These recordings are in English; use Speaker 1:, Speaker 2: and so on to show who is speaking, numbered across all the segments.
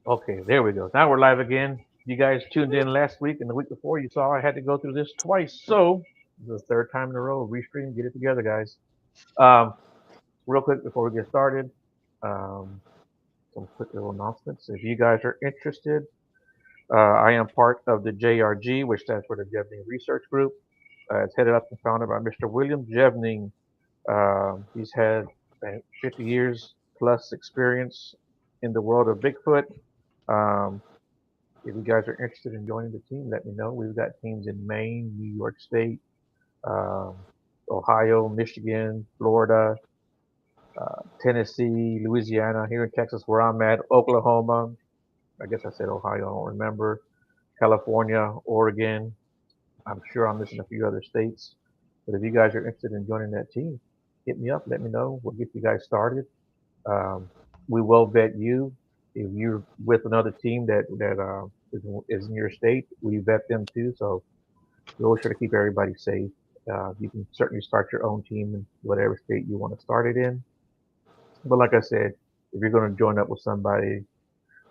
Speaker 1: Okay, there we go. Now we're live again. You guys tuned in last week and the week before. You saw I had to go through this twice. So, this is the third time in a row. Restream, get it together, guys. Um, Real quick before we get started, um, some quick little announcements. If you guys are interested, I am part of the JRG, which stands for the Jevning Research Group. It's headed up and founded by Mr. William Jevning. He's had 50 years plus experience in the world of Bigfoot. Um, If you guys are interested in joining the team, let me know. We've got teams in Maine, New York State, um, Ohio, Michigan, Florida, Tennessee, Louisiana, here in Texas where I'm at, Oklahoma. I guess I said Ohio, I don't remember. California, Oregon. I'm sure I'm missing a few other states. But if you guys are interested in joining that team, hit me up. Let me know. We'll get you guys started. Um, we will vet you. If you're with another team that is in your state, we vet them too. So we always try to keep everybody safe. You can certainly start your own team in whatever state you want to start it in. But like I said, if you're going to join up with somebody,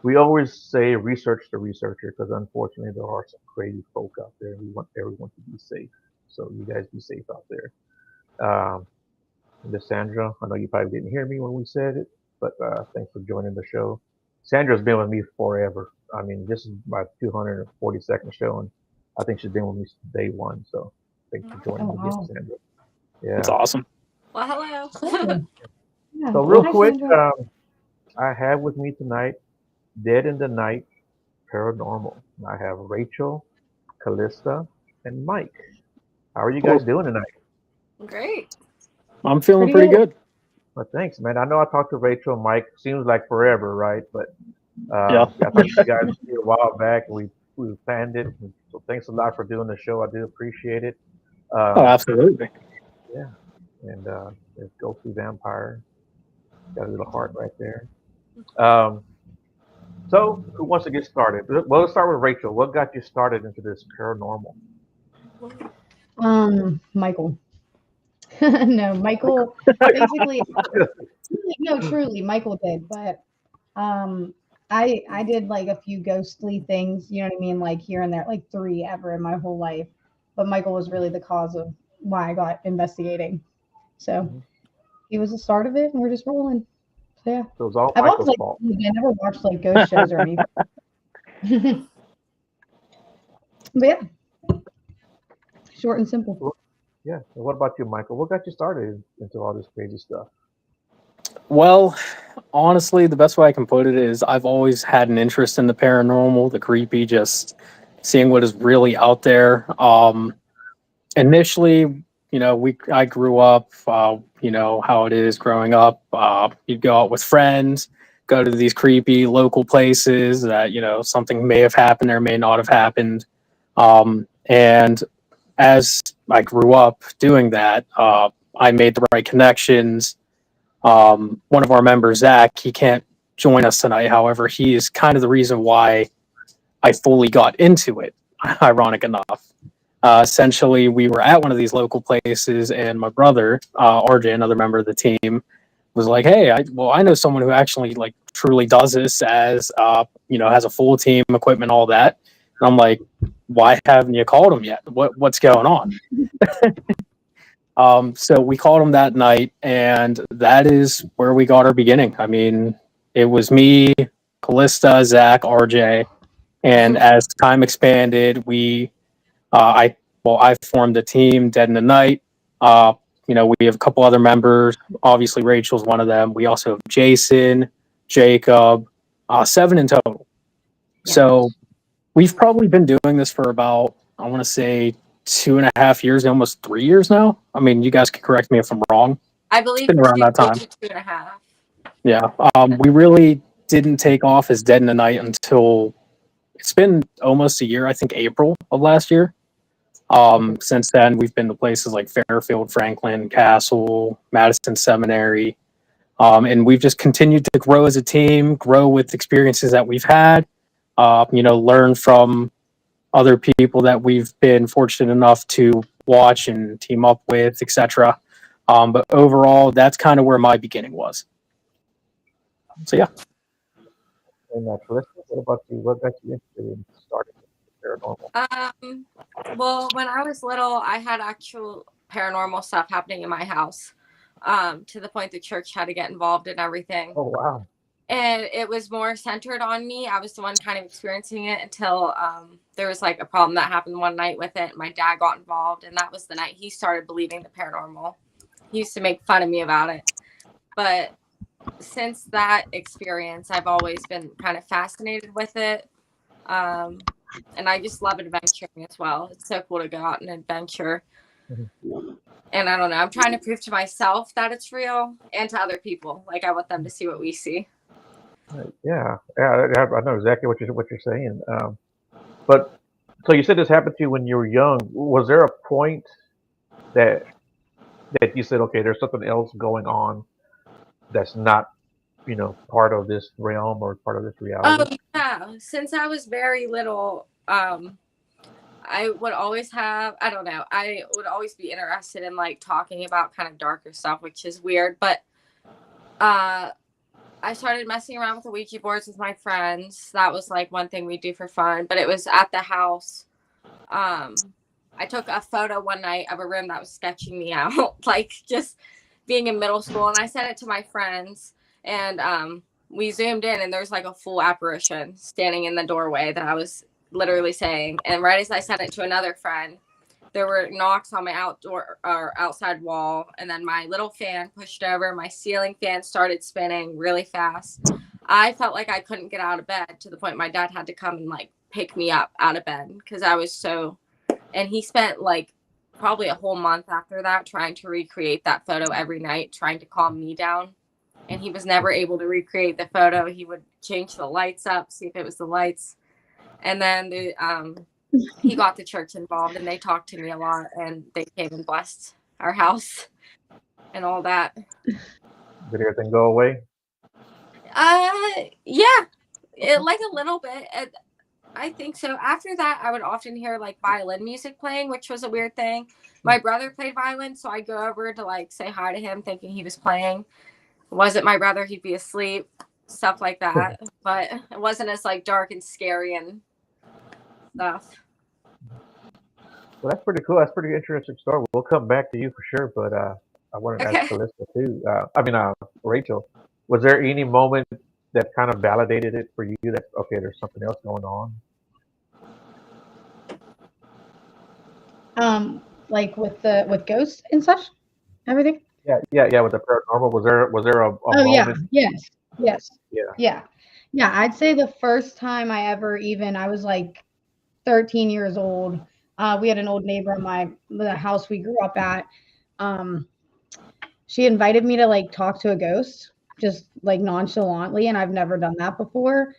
Speaker 1: we always say research the researcher because unfortunately there are some crazy folk out there. We want everyone to be safe. So you guys be safe out there. Um, Miss Sandra, I know you probably didn't hear me when we said it, but thanks for joining the show. Sandra's been with me forever. I mean, this is my 242nd show, and I think she's been with me since day one. So thanks for
Speaker 2: Oh,
Speaker 1: joining again,
Speaker 2: wow.
Speaker 1: Sandra.
Speaker 3: That's
Speaker 1: Yeah.
Speaker 3: awesome.
Speaker 4: Well, hello.
Speaker 2: Cool. Yeah.
Speaker 1: So real
Speaker 2: Hi,
Speaker 1: quick,
Speaker 2: Sandra.
Speaker 1: I have with me tonight Dead in the Night Paranormal. I have Rachel, Callista, and Mike. How are you guys
Speaker 3: Cool.
Speaker 1: doing tonight?
Speaker 4: Great.
Speaker 3: I'm feeling
Speaker 2: Pretty
Speaker 3: pretty
Speaker 2: good.
Speaker 3: good.
Speaker 1: Well, thanks, man. I know I talked to Rachel and Mike. Seems like forever, right? But
Speaker 3: Yeah.
Speaker 1: I talked to you guys a while back. We planned it. So thanks a lot for doing the show. I do appreciate it.
Speaker 3: Oh,
Speaker 1: Um,
Speaker 3: absolutely.
Speaker 1: yeah. And there's Ghostly Vampire. Got a little heart right there. Um, so who wants to get started? Well, let's start with Rachel. What got you started into this paranormal?
Speaker 2: Michael. No, Michael. Basically, no, truly, Michael did. But um, I did like a few ghostly things. You know what I mean? Like here and there, like three ever in my whole life. But Michael was really the cause of why I got investigating. So
Speaker 1: Mhm.
Speaker 2: he was the start of it, and we're just rolling. So yeah,
Speaker 1: So it was all
Speaker 2: I've always
Speaker 1: Michael's
Speaker 2: like
Speaker 1: fault.
Speaker 2: I never watched like ghost shows or anything. But yeah, short and simple.
Speaker 1: Well, yeah. And what about you, Michael? What got you started into all this crazy stuff?
Speaker 3: Well, honestly, the best way I can put it is I've always had an interest in the paranormal, the creepy, just seeing what is really out there. Initially, I grew up, how it is growing up. You'd go out with friends, go to these creepy local places that something may have happened or may not have happened. And as I grew up doing that, I made the right connections. One of our members, Zach, he can't join us tonight. However, he is kind of the reason why I fully got into it, ironic enough. Essentially, we were at one of these local places, and my brother, RJ, another member of the team, was like, "Hey, I know someone who actually like truly does this as has a full team, equipment, all that." And I'm like, "Why haven't you called him yet? What's going on?" So we called him that night, and that is where we got our beginning. I mean, it was me, Callista, Zach, RJ, and as time expanded, I formed a team, Dead in the Night. We have a couple other members. Obviously, Rachel's one of them. We also have Jason, Jacob, seven in total.
Speaker 2: Yeah.
Speaker 3: So we've probably been doing this for about, I want to say, 2.5 years, almost 3 years now. I mean, you guys can correct me if I'm wrong.
Speaker 4: I
Speaker 3: It's
Speaker 4: believe
Speaker 3: been around that
Speaker 4: two
Speaker 3: time.
Speaker 4: to 2.5.
Speaker 3: Yeah. We really didn't take off as Dead in the Night until it's been almost a year, I think April of last year. Since then, we've been to places like Fairfield, Franklin, Castle, Madison Seminary, and we've just continued to grow as a team, grow with experiences that we've had, learn from other people that we've been fortunate enough to watch and team up with, etc. But overall, that's kind of where my beginning was. So yeah,
Speaker 1: And Calista, what about you? What got you interested in starting with paranormal?
Speaker 4: Well, when I was little, I had actual paranormal stuff happening in my house, to the point the church had to get involved in everything.
Speaker 1: Oh wow.
Speaker 4: And it was more centered on me. I was the one kind of experiencing it until there was like a problem that happened one night with it. My dad got involved, and that was the night he started believing the paranormal. He used to make fun of me about it. But since that experience, I've always been kind of fascinated with it. And I just love adventuring as well. It's so cool to go out and adventure.
Speaker 1: Mm-hmm.
Speaker 4: And I don't know, I'm trying to prove to myself that it's real and to other people. Like, I want them to see what we see.
Speaker 1: Yeah, I know exactly what you're saying. But so you said this happened to you when you were young. Was there a point that you said, okay, there's something else going on that's not, part of this realm or part of this reality?
Speaker 4: Oh, yeah. Since I was very little, I would always have, I don't know, I would always be interested in like talking about kind of darker stuff, which is weird. But I started messing around with the Ouija boards with my friends. That was like one thing we do for fun, but it was at the house. I took a photo one night of a room that was sketching me out, like just being in middle school. And I sent it to my friends, and we zoomed in, and there's like a full apparition standing in the doorway that I was literally saying. And right as I sent it to another friend, there were knocks on my outdoor or outside wall, and then my little fan pushed over. My ceiling fan started spinning really fast. I felt like I couldn't get out of bed, to the point my dad had to come and like pick me up out of bed because I was so. And he spent like probably a whole month after that trying to recreate that photo every night, trying to calm me down. And he was never able to recreate the photo. He would change the lights up, see if it was the lights. And then he got the church involved, and they talked to me a lot, and they came and blessed our house and all that.
Speaker 1: Did everything go away?
Speaker 4: Yeah, like a little bit. I think so. After that, I would often hear like violin music playing, which was a weird thing. My brother played violin, so I'd go over to like say hi to him, thinking he was playing. Was it my brother? He'd be asleep, stuff like that. But it wasn't as like dark and scary and stuff.
Speaker 1: Well, that's pretty cool. That's a pretty interesting story. We'll come back to you for sure, but I wanted to ask Calista too. Rachel, was there any moment that kind of validated it for you that, okay, there's something else going on?
Speaker 2: Like with ghosts and such, everything.
Speaker 1: Yeah. With the paranormal, was there a moment?
Speaker 2: Yes.
Speaker 1: Yeah.
Speaker 2: I'd say the first time I was like 13 years old. We had an old neighbor in the house we grew up at. She invited me to like talk to a ghost, just like nonchalantly, and I've never done that before.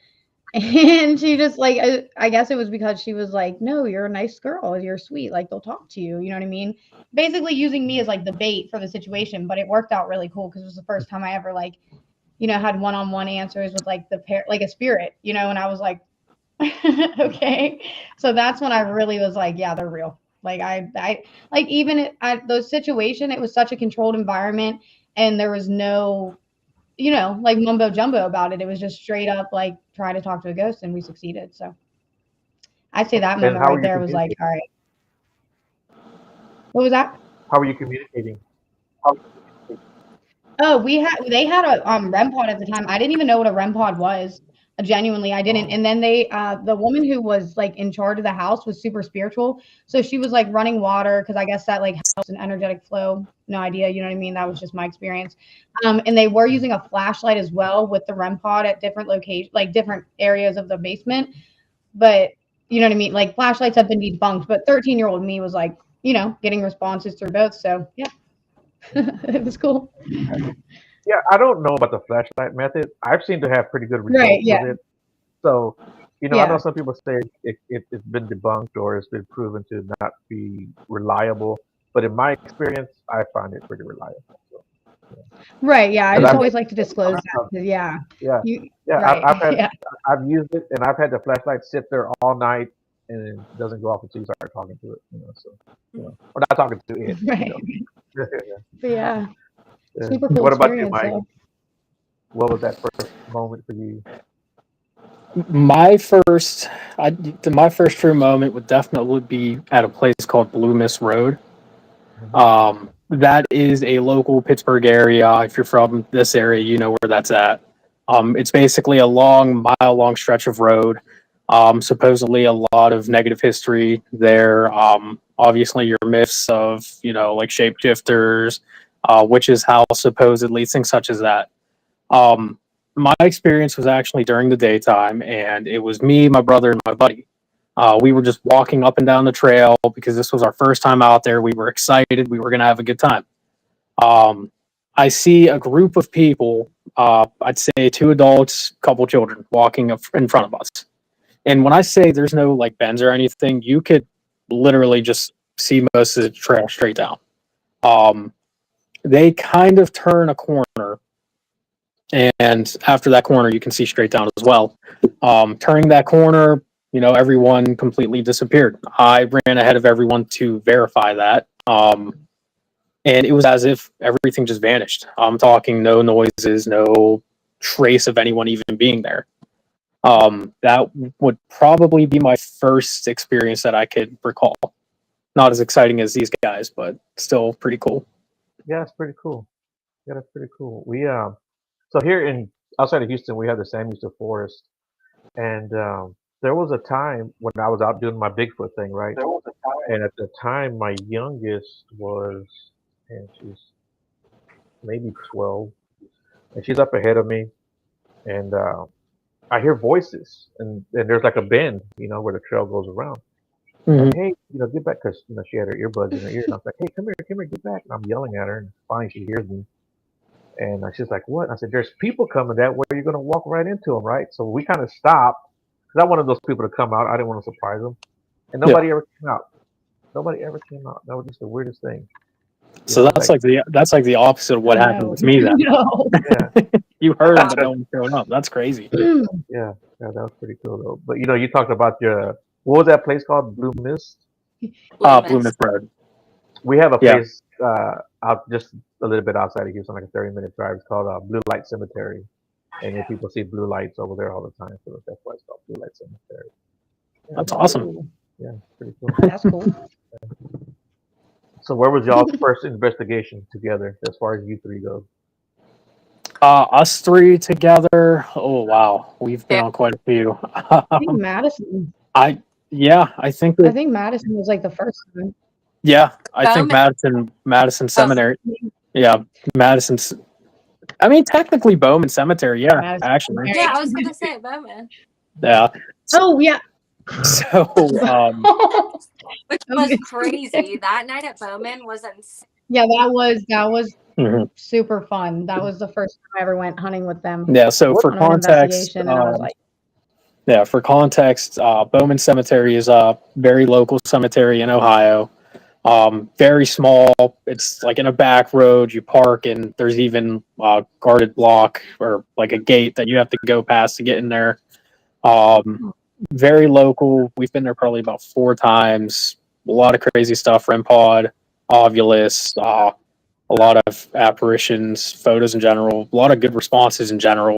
Speaker 2: And she just like, I guess it was because she was like, no, you're a nice girl, you're sweet, like they'll talk to you, you know what I mean? Basically using me as like the bait for the situation, but it worked out really cool because it was the first time I ever like, had one-on-one answers with like like a spirit, and I was like, okay. So that's when I really was like, yeah, they're real. Like I like even at those situation, it was such a controlled environment, and there was no, like mumbo jumbo about it. It was just straight up like try to talk to a ghost, and we succeeded. So I'd say that moment right there was like, all right. What was that?
Speaker 1: How were you communicating?
Speaker 2: Oh, they had a REM pod at the time. I didn't even know what a REM pod was. Genuinely, I didn't. And then the woman who was like in charge of the house was super spiritual. So she was like running water, because I guess that like helps an energetic flow. No idea, you know what I mean? That was just my experience. And they were using a flashlight as well with the REM pod at different locations, like different areas of the basement. But you know what I mean? Like flashlights have been debunked, but 13-year-old me was like, getting responses through both. So yeah, it was cool.
Speaker 1: Yeah, I don't know about the flashlight method. I've seemed to have pretty good results with it. So, I know some people say it's been debunked or it's been proven to not be reliable. But in my experience, I find it pretty reliable. So, yeah.
Speaker 2: Right. Yeah. I just always like to disclose that. Yeah.
Speaker 1: I've used it, and I've had the flashlight sit there all night, and it doesn't go off until you start talking to it. Or not talking to it.
Speaker 2: Right. Yeah. Super cool.
Speaker 1: What about you, Mike? What was that first moment for you?
Speaker 3: My first, my first true moment would definitely be at a place called Blue Miss Road.
Speaker 1: Mhm.
Speaker 3: That is a local Pittsburgh area. If you're from this area, you know where that's at. It's basically a mile-long stretch of road. Supposedly a lot of negative history there. Obviously, your myths of like shapeshifters, witches' house, supposedly things such as that. Um, my experience was actually during the daytime, and it was me, my brother, and my buddy. We were just walking up and down the trail because this was our first time out there. We were excited. We were going to have a good time. Um, I see a group of people, I'd say two adults, couple children, walking up in front of us. And when I say there's no like bends or anything, you could literally just see most of the trail straight down. Um, they kind of turn a corner, and after that corner, you can see straight down as well. Turning that corner, everyone completely disappeared. I ran ahead of everyone to verify that. And it was as if everything just vanished. I'm talking no noises, no trace of anyone even being there. That would probably be my first experience that I could recall. Not as exciting as these guys, but still pretty cool.
Speaker 1: Yeah, it's pretty cool. Yeah, that's pretty cool. We so here in outside of Houston, we have the San Houston Forest, and there was a time when I was out doing my Bigfoot thing, right? And at the time, my youngest was, and she's maybe 12, and she's up ahead of me, and I hear voices, and there's like a bend, where the trail goes around. Like,
Speaker 3: Mhm.
Speaker 1: hey, get back, because she had her earbuds in her ear, and I was like, hey, come here, get back. And I'm yelling at her, and finally she hears me, and she's like, what? And I said, there's people coming that way. You're gonna walk right into them, right? So we kind of stopped, because I wanted those people to come out. I didn't want to surprise them, and
Speaker 3: Yeah.
Speaker 1: nobody ever came out. Nobody ever came out. That was just the weirdest thing,
Speaker 3: So that's
Speaker 1: like,
Speaker 3: like the opposite of what happened
Speaker 2: No.
Speaker 3: with me then.
Speaker 2: No.
Speaker 1: yeah,
Speaker 3: You heard them, but no one showed up. That's crazy.
Speaker 1: yeah, that was pretty cool though. But you talked about your what was that place called? Blue Mist.
Speaker 3: Blue Myth Road.
Speaker 1: We have a
Speaker 3: Yeah.
Speaker 1: place out just a little bit outside of Houston, like a 30-minute drive. It's called Blue Light Cemetery, and people see blue lights over there all the time. So that's why it's called Blue Light Cemetery. Yeah,
Speaker 3: That's
Speaker 1: it's pretty
Speaker 3: awesome.
Speaker 1: cool. Yeah, it's pretty cool.
Speaker 2: That's cool.
Speaker 1: So where was y'all's first investigation together, as far as you three go?
Speaker 3: Us three together. Oh wow, we've been
Speaker 4: Yeah.
Speaker 3: on quite a few.
Speaker 2: I think Madison.
Speaker 3: I yeah, I think
Speaker 2: I think Madison was like the first one.
Speaker 3: I think Madison
Speaker 4: Oh,
Speaker 3: Seminary. Yeah, Madison's. I mean, technically Bowman Cemetery. Yeah,
Speaker 2: Madison.
Speaker 3: actually.
Speaker 4: yeah, I was gonna say Bowman,
Speaker 3: Yeah.
Speaker 2: Oh yeah.
Speaker 3: So
Speaker 4: which was crazy. That night at Bowman was insane.
Speaker 2: Yeah, that was
Speaker 3: mhm.
Speaker 2: super fun. That was the first time I ever went hunting with them
Speaker 3: Yeah. So for
Speaker 2: on an
Speaker 3: context,
Speaker 2: investigation, and I was like,
Speaker 3: Bowman Cemetery is a very local cemetery in Ohio. Very small. It's like in a back road. You park, and there's even a guarded block or like a gate that you have to go past to get in there. Very local. We've been there probably about 4 times. A lot of crazy stuff. REM pod, Ovulus, a lot of apparitions, photos in general. A lot of good responses in general.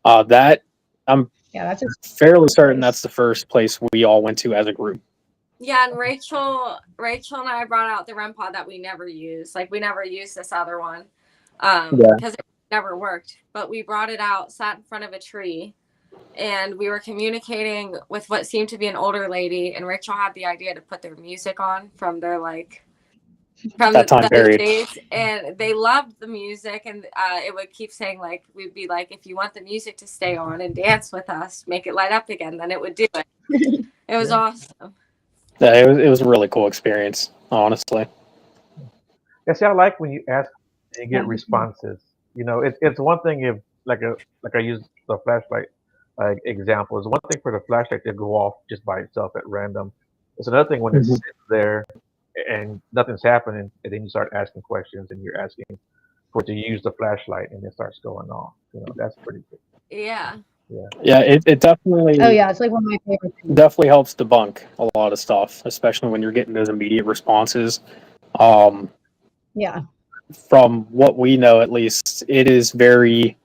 Speaker 3: That I'm
Speaker 2: yeah, that's a
Speaker 3: fairly certain
Speaker 2: place.
Speaker 3: that's the first place we all went to as a group.
Speaker 4: Yeah, and Rachel and I brought out the REM pod that we never used. Like we never used this other one,
Speaker 3: Yeah.
Speaker 4: because it never worked. But we brought it out, sat in front of a tree, and we were communicating with what seemed to be an older lady. And Rachel had the idea to put their music on from their from
Speaker 3: That time
Speaker 4: the
Speaker 3: period.
Speaker 4: States, and they loved the music. And it would keep saying like, we'd be like, if you want the music to stay on and dance with us, make it light up again, then it would do it. It was awesome.
Speaker 3: Yeah, it was a really cool experience, honestly.
Speaker 1: Yeah, see, I like when you ask and you
Speaker 2: Yeah.
Speaker 1: get responses. It's one thing if like I use the flashlight example. It's one thing for the flashlight to go off just by itself at random. It's another thing when it
Speaker 3: Mhm.
Speaker 1: sits there and nothing's happening, and then you start asking questions and you're asking for it to use the flashlight, and it starts going off. That's pretty good.
Speaker 4: Yeah.
Speaker 3: Yeah, it definitely
Speaker 2: Oh yeah, it's like one of my favorite things.
Speaker 3: definitely helps debunk a lot of stuff, especially when you're getting those immediate responses. Um,
Speaker 2: Yeah.
Speaker 3: from what we know, at least, it is very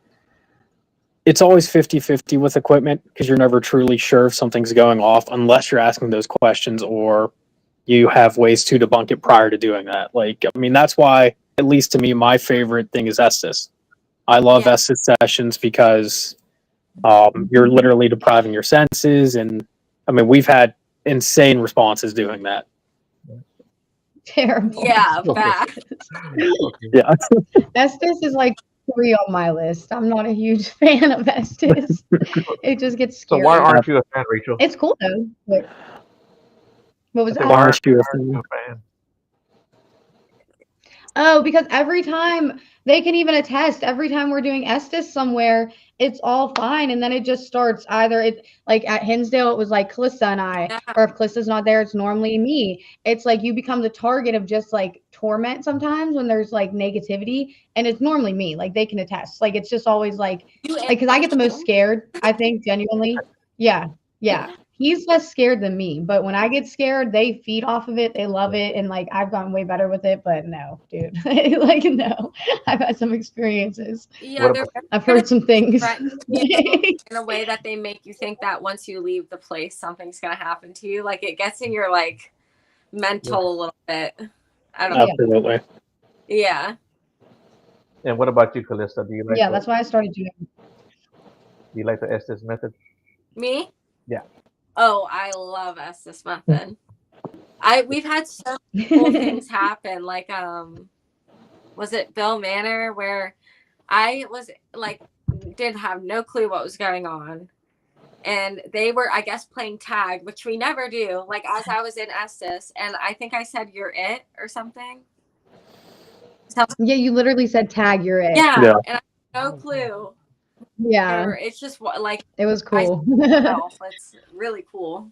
Speaker 3: it's always 50-50 with equipment because you're never truly sure if something's going off unless you're asking those questions or you have ways to debunk it prior to doing that. Like, I mean, that's why, at least to me, my favorite thing is Estes. I love
Speaker 4: Yeah.
Speaker 3: Estes sessions because you're literally depriving your senses. And I mean, we've had insane responses doing that.
Speaker 2: Terrible.
Speaker 4: Yeah,
Speaker 1: Okay.
Speaker 4: bad.
Speaker 1: Okay.
Speaker 3: Yeah.
Speaker 2: Estes is like 3 on my list. I'm not a huge fan of Estes. It just gets
Speaker 1: So
Speaker 2: scary.
Speaker 1: why aren't you a fan, Rachel?
Speaker 2: It's cool though. But what was
Speaker 1: I said,
Speaker 2: that?
Speaker 1: why
Speaker 3: Aren't you a
Speaker 1: aren't you
Speaker 3: fan?
Speaker 1: a fan?
Speaker 2: Oh, because every time they can even attest, every time we're doing Estes somewhere, it's all fine. And then it just starts either it like at Hinsdale, it was like Calista and I,
Speaker 4: Yeah.
Speaker 2: or if Calista's not there, it's normally me. It's like you become the target of just like torment sometimes when there's like negativity. And it's normally me. Like they can attest. Like it's just always like because I get the most scared, I think, genuinely. Yeah. Yeah. He's less scared than me, but when I get scared, they feed off of it. They love it, and like I've gotten way better with it. But no, dude, like no, I've had some experiences.
Speaker 4: Yeah,
Speaker 1: What
Speaker 4: they're
Speaker 1: about
Speaker 2: I've heard some things.
Speaker 4: threatening you in a way that they make you think that once you leave the place, something's gonna happen to you. Like it gets in your like mental a little bit. I don't know.
Speaker 3: Absolutely.
Speaker 4: Yeah.
Speaker 1: and what about you, Calista? Do you like
Speaker 2: Yeah, that's why I started doing.
Speaker 1: the Estes method?
Speaker 4: Me?
Speaker 1: Yeah.
Speaker 4: Oh, I love Estes method. We've had so cool things happen. Like was it Bill Manor where I was like didn't have no clue what was going on. And they were, I guess, playing tag, which we never do. Like as I was in Estes, and I think I said you're it or something.
Speaker 2: Yeah, you literally said tag. You're it.
Speaker 4: Yeah,
Speaker 3: Yeah.
Speaker 4: and I had no clue.
Speaker 2: Yeah,
Speaker 4: Or it's just like
Speaker 2: it was cool.
Speaker 4: it's really cool.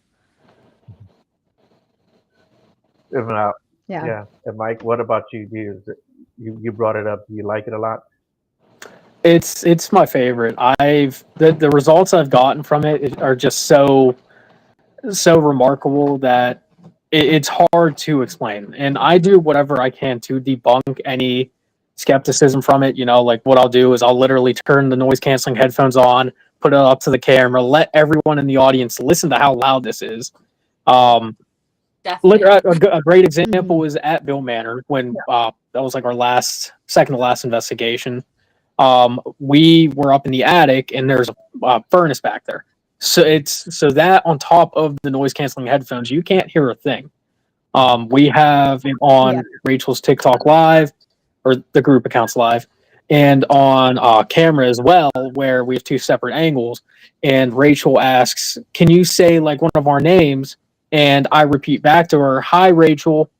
Speaker 1: If not,
Speaker 2: Yeah.
Speaker 1: yeah. And Mike, what about you? You brought it up. Do you like it a lot?
Speaker 3: It's my favorite. The results I've gotten from it are just so remarkable that it's hard to explain. And I do whatever I can to debunk any skepticism from it. You know, like what I'll do is I'll literally turn the noise canceling headphones on, put it up to the camera, let everyone in the audience listen to how loud this is.
Speaker 4: Definitely.
Speaker 3: A great example was at Bill Manor when that was like our second to last investigation. We were up in the attic and there's a furnace back there. So that on top of the noise canceling headphones, you can't hear a thing. We have it on Rachel's TikTok live or the group accounts live and on camera as well, where we have two separate angles. And Rachel asks, "Can you say like one of our names?" And I repeat back to her, "Hi, Rachel."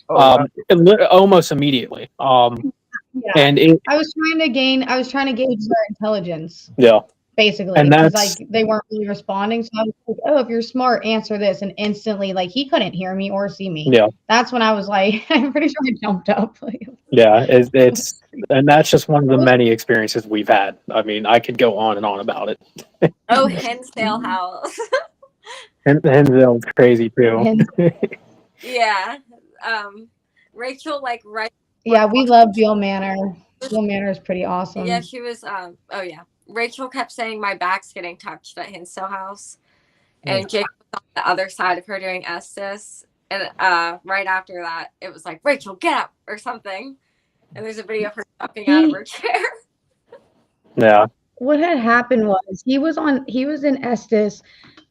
Speaker 1: Oh, wow.
Speaker 3: Almost immediately.
Speaker 2: Yeah.
Speaker 3: And
Speaker 2: I was trying to gauge their intelligence.
Speaker 3: Yeah.
Speaker 2: Basically,
Speaker 3: And
Speaker 2: because
Speaker 3: that's
Speaker 2: like they weren't really responding. So I was like, "Oh, if you're smart, answer this." And instantly, like he couldn't hear me or see me.
Speaker 3: yeah.
Speaker 2: That's when I was like, I'm pretty sure I jumped up.
Speaker 3: Yeah, it's and that's just one of the many experiences we've had. I mean, I could go on and on about it.
Speaker 4: Oh, Hinsdale House.
Speaker 3: And Hensville's crazy too.
Speaker 4: Yeah. Rachel like right.
Speaker 2: Yeah, we love Beale Manor. Beale Manor is pretty awesome.
Speaker 4: Yeah, she was. Oh yeah. Rachel kept saying my back's getting touched at Hinsdale House, and Jake was on the other side of her doing Estes. And right after that, it was like, Rachel, get up or something. And there's a video of her jumping out of her chair.
Speaker 3: Yeah.
Speaker 2: What had happened was he was in Estes.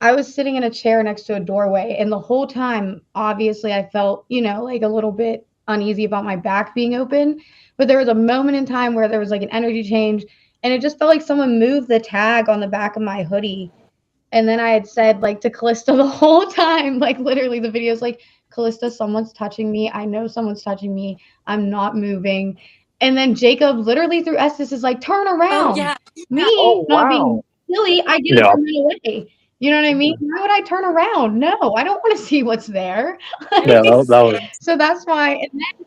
Speaker 2: I was sitting in a chair next to a doorway, and the whole time, obviously, I felt, like a little bit uneasy about my back being open. But there was a moment in time where there was like an energy change, and it just felt like someone moved the tag on the back of my hoodie. And then I had said like to Callista the whole time, like literally the video's like, Callista, someone's touching me. I know someone's touching me. I'm not moving. And then Jacob literally through Estes is like, turn around.
Speaker 4: Oh yeah.
Speaker 2: Me
Speaker 1: Oh,
Speaker 2: not
Speaker 1: wow.
Speaker 2: being silly, I get up and run away. You know what I mean? Why would I turn around? No, I don't want to see what's there.
Speaker 3: Yeah, that was
Speaker 2: So that's why. And then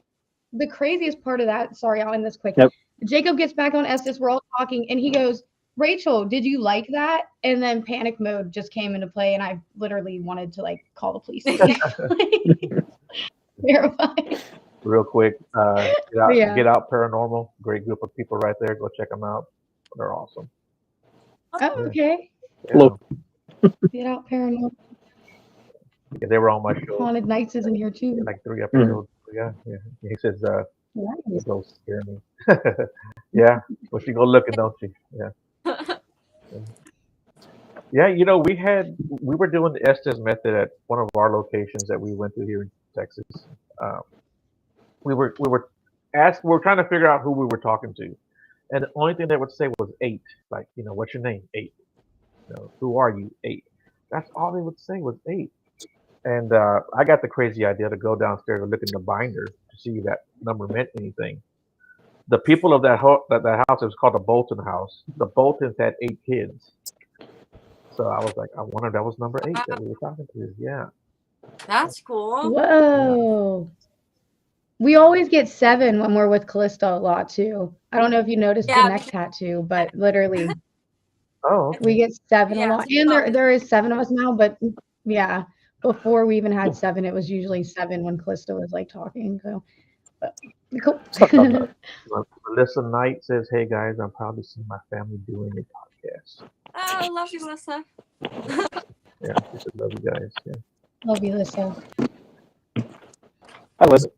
Speaker 2: the craziest part of that, sorry, I'll end this quick.
Speaker 3: Yep.
Speaker 2: Jacob gets back on Estes. We're all talking, and he goes, Rachel, did you like that? And then panic mode just came into play, and I literally wanted to like call the police. Terrifying.
Speaker 1: Real quick,
Speaker 2: Yeah.
Speaker 1: Get Out Paranormal. Great group of people right there. Go check them out. They're awesome.
Speaker 2: Oh, okay.
Speaker 1: Yeah,
Speaker 3: Look.
Speaker 2: Get out paranormal.
Speaker 1: because they were on my show
Speaker 2: Haunted Nights is in here too.
Speaker 1: like 3
Speaker 3: Mhm.
Speaker 1: episodes. Yeah, yeah. He says, the
Speaker 2: Nice.
Speaker 1: ghosts scare me. Yeah, well, she go looking, don't she? Yeah. Yeah, we were doing the Estes method at one of our locations that we went to here in Texas. Um, we were trying to figure out who we were talking to, and the only thing they would say was eight. Like, what's your name? Eight. Who are you? Eight. That's all they would say was eight. And I got the crazy idea to go downstairs and look in the binder to see if that number meant anything. The people of that house, it was called the Bolton house. The Boltons had 8 kids. So I was like, I wonder if that was number 8 that we were talking to. Yeah.
Speaker 4: That's cool.
Speaker 2: Whoa. We always get 7 when we're with Callista a lot too. I don't know if you noticed the
Speaker 4: Yeah,
Speaker 2: neck tattoo, but literally
Speaker 1: Oh, okay.
Speaker 2: we get 7 a
Speaker 4: Yeah,
Speaker 2: lot. And there is 7 of us now, but yeah, before we even had 7, it was usually 7 when Callista was like talking. So, but cool.
Speaker 3: Something like that.
Speaker 1: Melissa Knight says, "Hey guys, I'm proud to see my family doing a podcast."
Speaker 4: Oh, love you, Melissa.
Speaker 1: Yeah, she said, "Love you guys." Yeah.
Speaker 2: Love you, Lisa.
Speaker 3: I listen.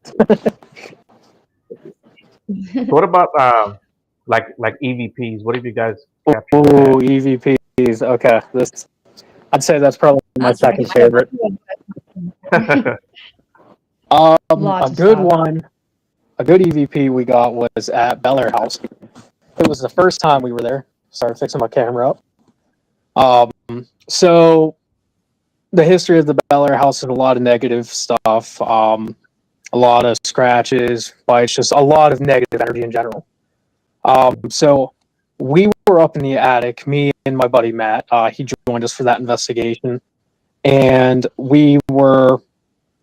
Speaker 1: So what about like EVPs? What have you guys captured?
Speaker 3: Ooh, EVPs. Okay, I'd say that's probably my
Speaker 4: That's
Speaker 3: second
Speaker 4: pretty
Speaker 3: favorite.
Speaker 2: Lots
Speaker 3: A
Speaker 2: of
Speaker 3: good
Speaker 2: stuff.
Speaker 3: one, a good EVP we got was at Bel Air House. It was the first time we were there. Started fixing my camera up. So the history of the Bel Air House is a lot of negative stuff. A lot of scratches, bites, just a lot of negative energy in general. So we were up in the attic, me and my buddy Matt. He joined us for that investigation, and we were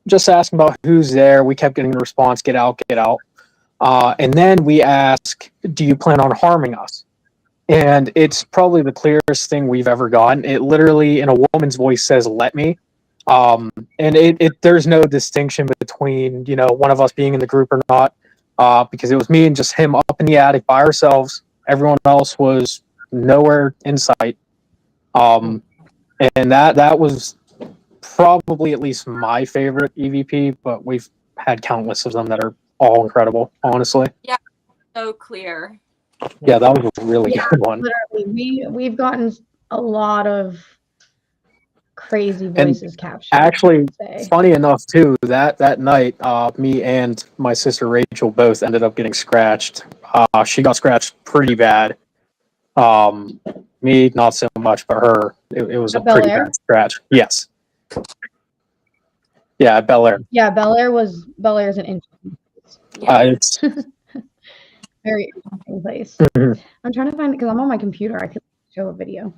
Speaker 3: just asking about who's there. We kept getting the response, "Get out, get out." And then we ask, "Do you plan on harming us?" And it's probably the clearest thing we've ever gotten. It literally, in a woman's voice, says, "Let me." And there's no distinction between one of us being in the group or not, because it was me and just him up in the attic by ourselves. Everyone else was nowhere in sight. And that was probably at least my favorite EVP, but we've had countless of them that are all incredible, honestly.
Speaker 4: so clear.
Speaker 3: Yeah, that was a really
Speaker 2: Yeah,
Speaker 3: good one.
Speaker 2: literally, we've gotten a lot of crazy
Speaker 3: And
Speaker 2: voices captured.
Speaker 3: actually,
Speaker 2: say.
Speaker 3: funny enough too, that night, me and my sister Rachel both ended up getting scratched. She got scratched pretty bad. Me not so much, but her, it was a
Speaker 2: At Bel
Speaker 3: pretty
Speaker 2: Air?
Speaker 3: bad scratch. Yes. Yeah, at Bel Air.
Speaker 2: Yeah, Bel Air's an interesting place.
Speaker 3: It's
Speaker 2: Very interesting place.
Speaker 3: Mhm.
Speaker 2: I'm trying to find it because I'm on my computer. I could show a video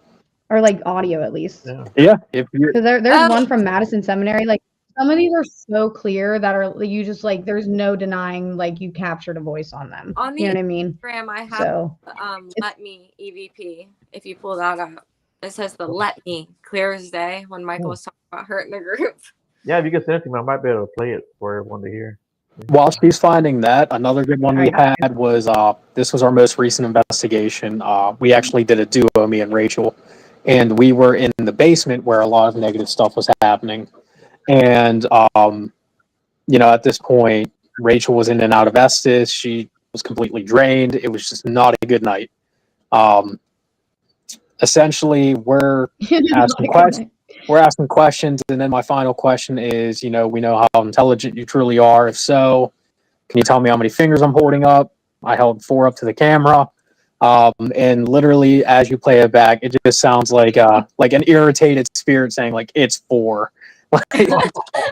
Speaker 2: or like audio at least.
Speaker 1: Yeah.
Speaker 3: yeah. If you
Speaker 2: Because there's
Speaker 4: Oh.
Speaker 2: one from Madison Seminary. Like some of these are so clear that are you just like there's no denying like you captured a voice on them.
Speaker 4: On the
Speaker 2: You know what I mean?
Speaker 4: Instagram, I have
Speaker 2: So
Speaker 4: Let Me EVP. If you pull that up, it says the Let Me clear as day when Michael was talking about hurting the group.
Speaker 1: Yeah, if you can send it to me, I might be able to play it for everyone to hear.
Speaker 3: While she's finding that, another good one we
Speaker 2: Alright.
Speaker 3: had was this was our most recent investigation. We actually did a duo, me and Rachel, and we were in the basement where a lot of negative stuff was happening. And at this point, Rachel was in and out of Estes. She was completely drained. It was just not a good night. Essentially, we're asking questions. We're asking questions, and then my final question is, we know how intelligent you truly are. If so, can you tell me how many fingers I'm holding up? I held 4 up to the camera. And literally, as you play it back, it just sounds like an irritated spirit saying, like, it's 4. Like,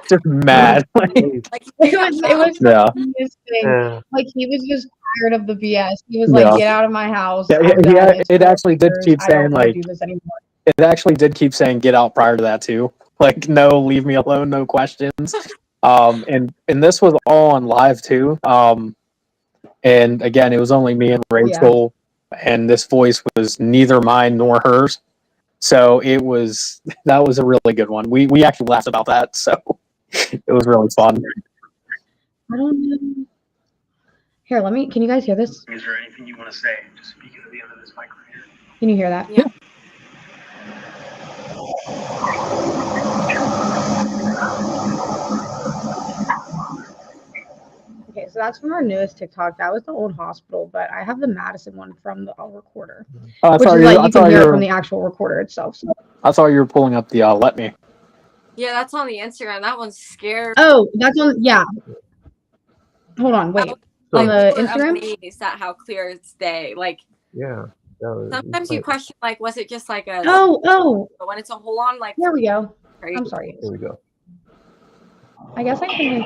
Speaker 3: just mad.
Speaker 2: it was
Speaker 3: Yeah.
Speaker 2: the funniest thing.
Speaker 1: Yeah.
Speaker 2: Like he was just tired of the BS. He was like,
Speaker 3: Yeah.
Speaker 2: "Get out of my house."
Speaker 3: Yeah,
Speaker 2: I'm done. It's
Speaker 3: it
Speaker 2: 4
Speaker 3: actually did
Speaker 2: fingers.
Speaker 3: keep
Speaker 2: I don't
Speaker 3: saying,
Speaker 2: wanna
Speaker 3: like,
Speaker 2: do this anymore.
Speaker 3: it actually did keep saying "get out" prior to that too. Like, no, leave me alone, no questions. And this was all on live too. And again, it was only me and Rachel, and this voice was neither mine nor hers. So that was a really good one. We actually laughed about that, so it was really fun.
Speaker 2: I don't know. Here, can you guys hear this?
Speaker 3: Is there anything you want to say? Just speak into the end of this microphone.
Speaker 2: Can you hear that?
Speaker 4: Yeah.
Speaker 2: Okay, so that's from our newest TikTok. That was the old hospital, but I have the Madison one from the recorder,
Speaker 3: I
Speaker 2: which
Speaker 3: thought
Speaker 2: is
Speaker 3: you.
Speaker 2: like
Speaker 3: I
Speaker 2: you
Speaker 3: thought
Speaker 2: can
Speaker 3: you
Speaker 2: hear it
Speaker 3: were.
Speaker 2: from the actual recorder itself. So.
Speaker 3: I thought you were pulling up the Let Me.
Speaker 4: Yeah, that's on the Instagram. That one's scary.
Speaker 2: Oh, that's on. Yeah. Hold on. Wait. On
Speaker 4: Like,
Speaker 2: the
Speaker 4: we were
Speaker 2: Instagram.
Speaker 4: amazed at how clear it's day. Like,
Speaker 1: Yeah.
Speaker 4: sometimes you question, like, was it just like a?
Speaker 2: Oh.
Speaker 4: But when it's a whole on, like,
Speaker 2: There we go.
Speaker 4: crazy.
Speaker 2: I'm sorry.
Speaker 1: Here we go.
Speaker 2: I guess I can.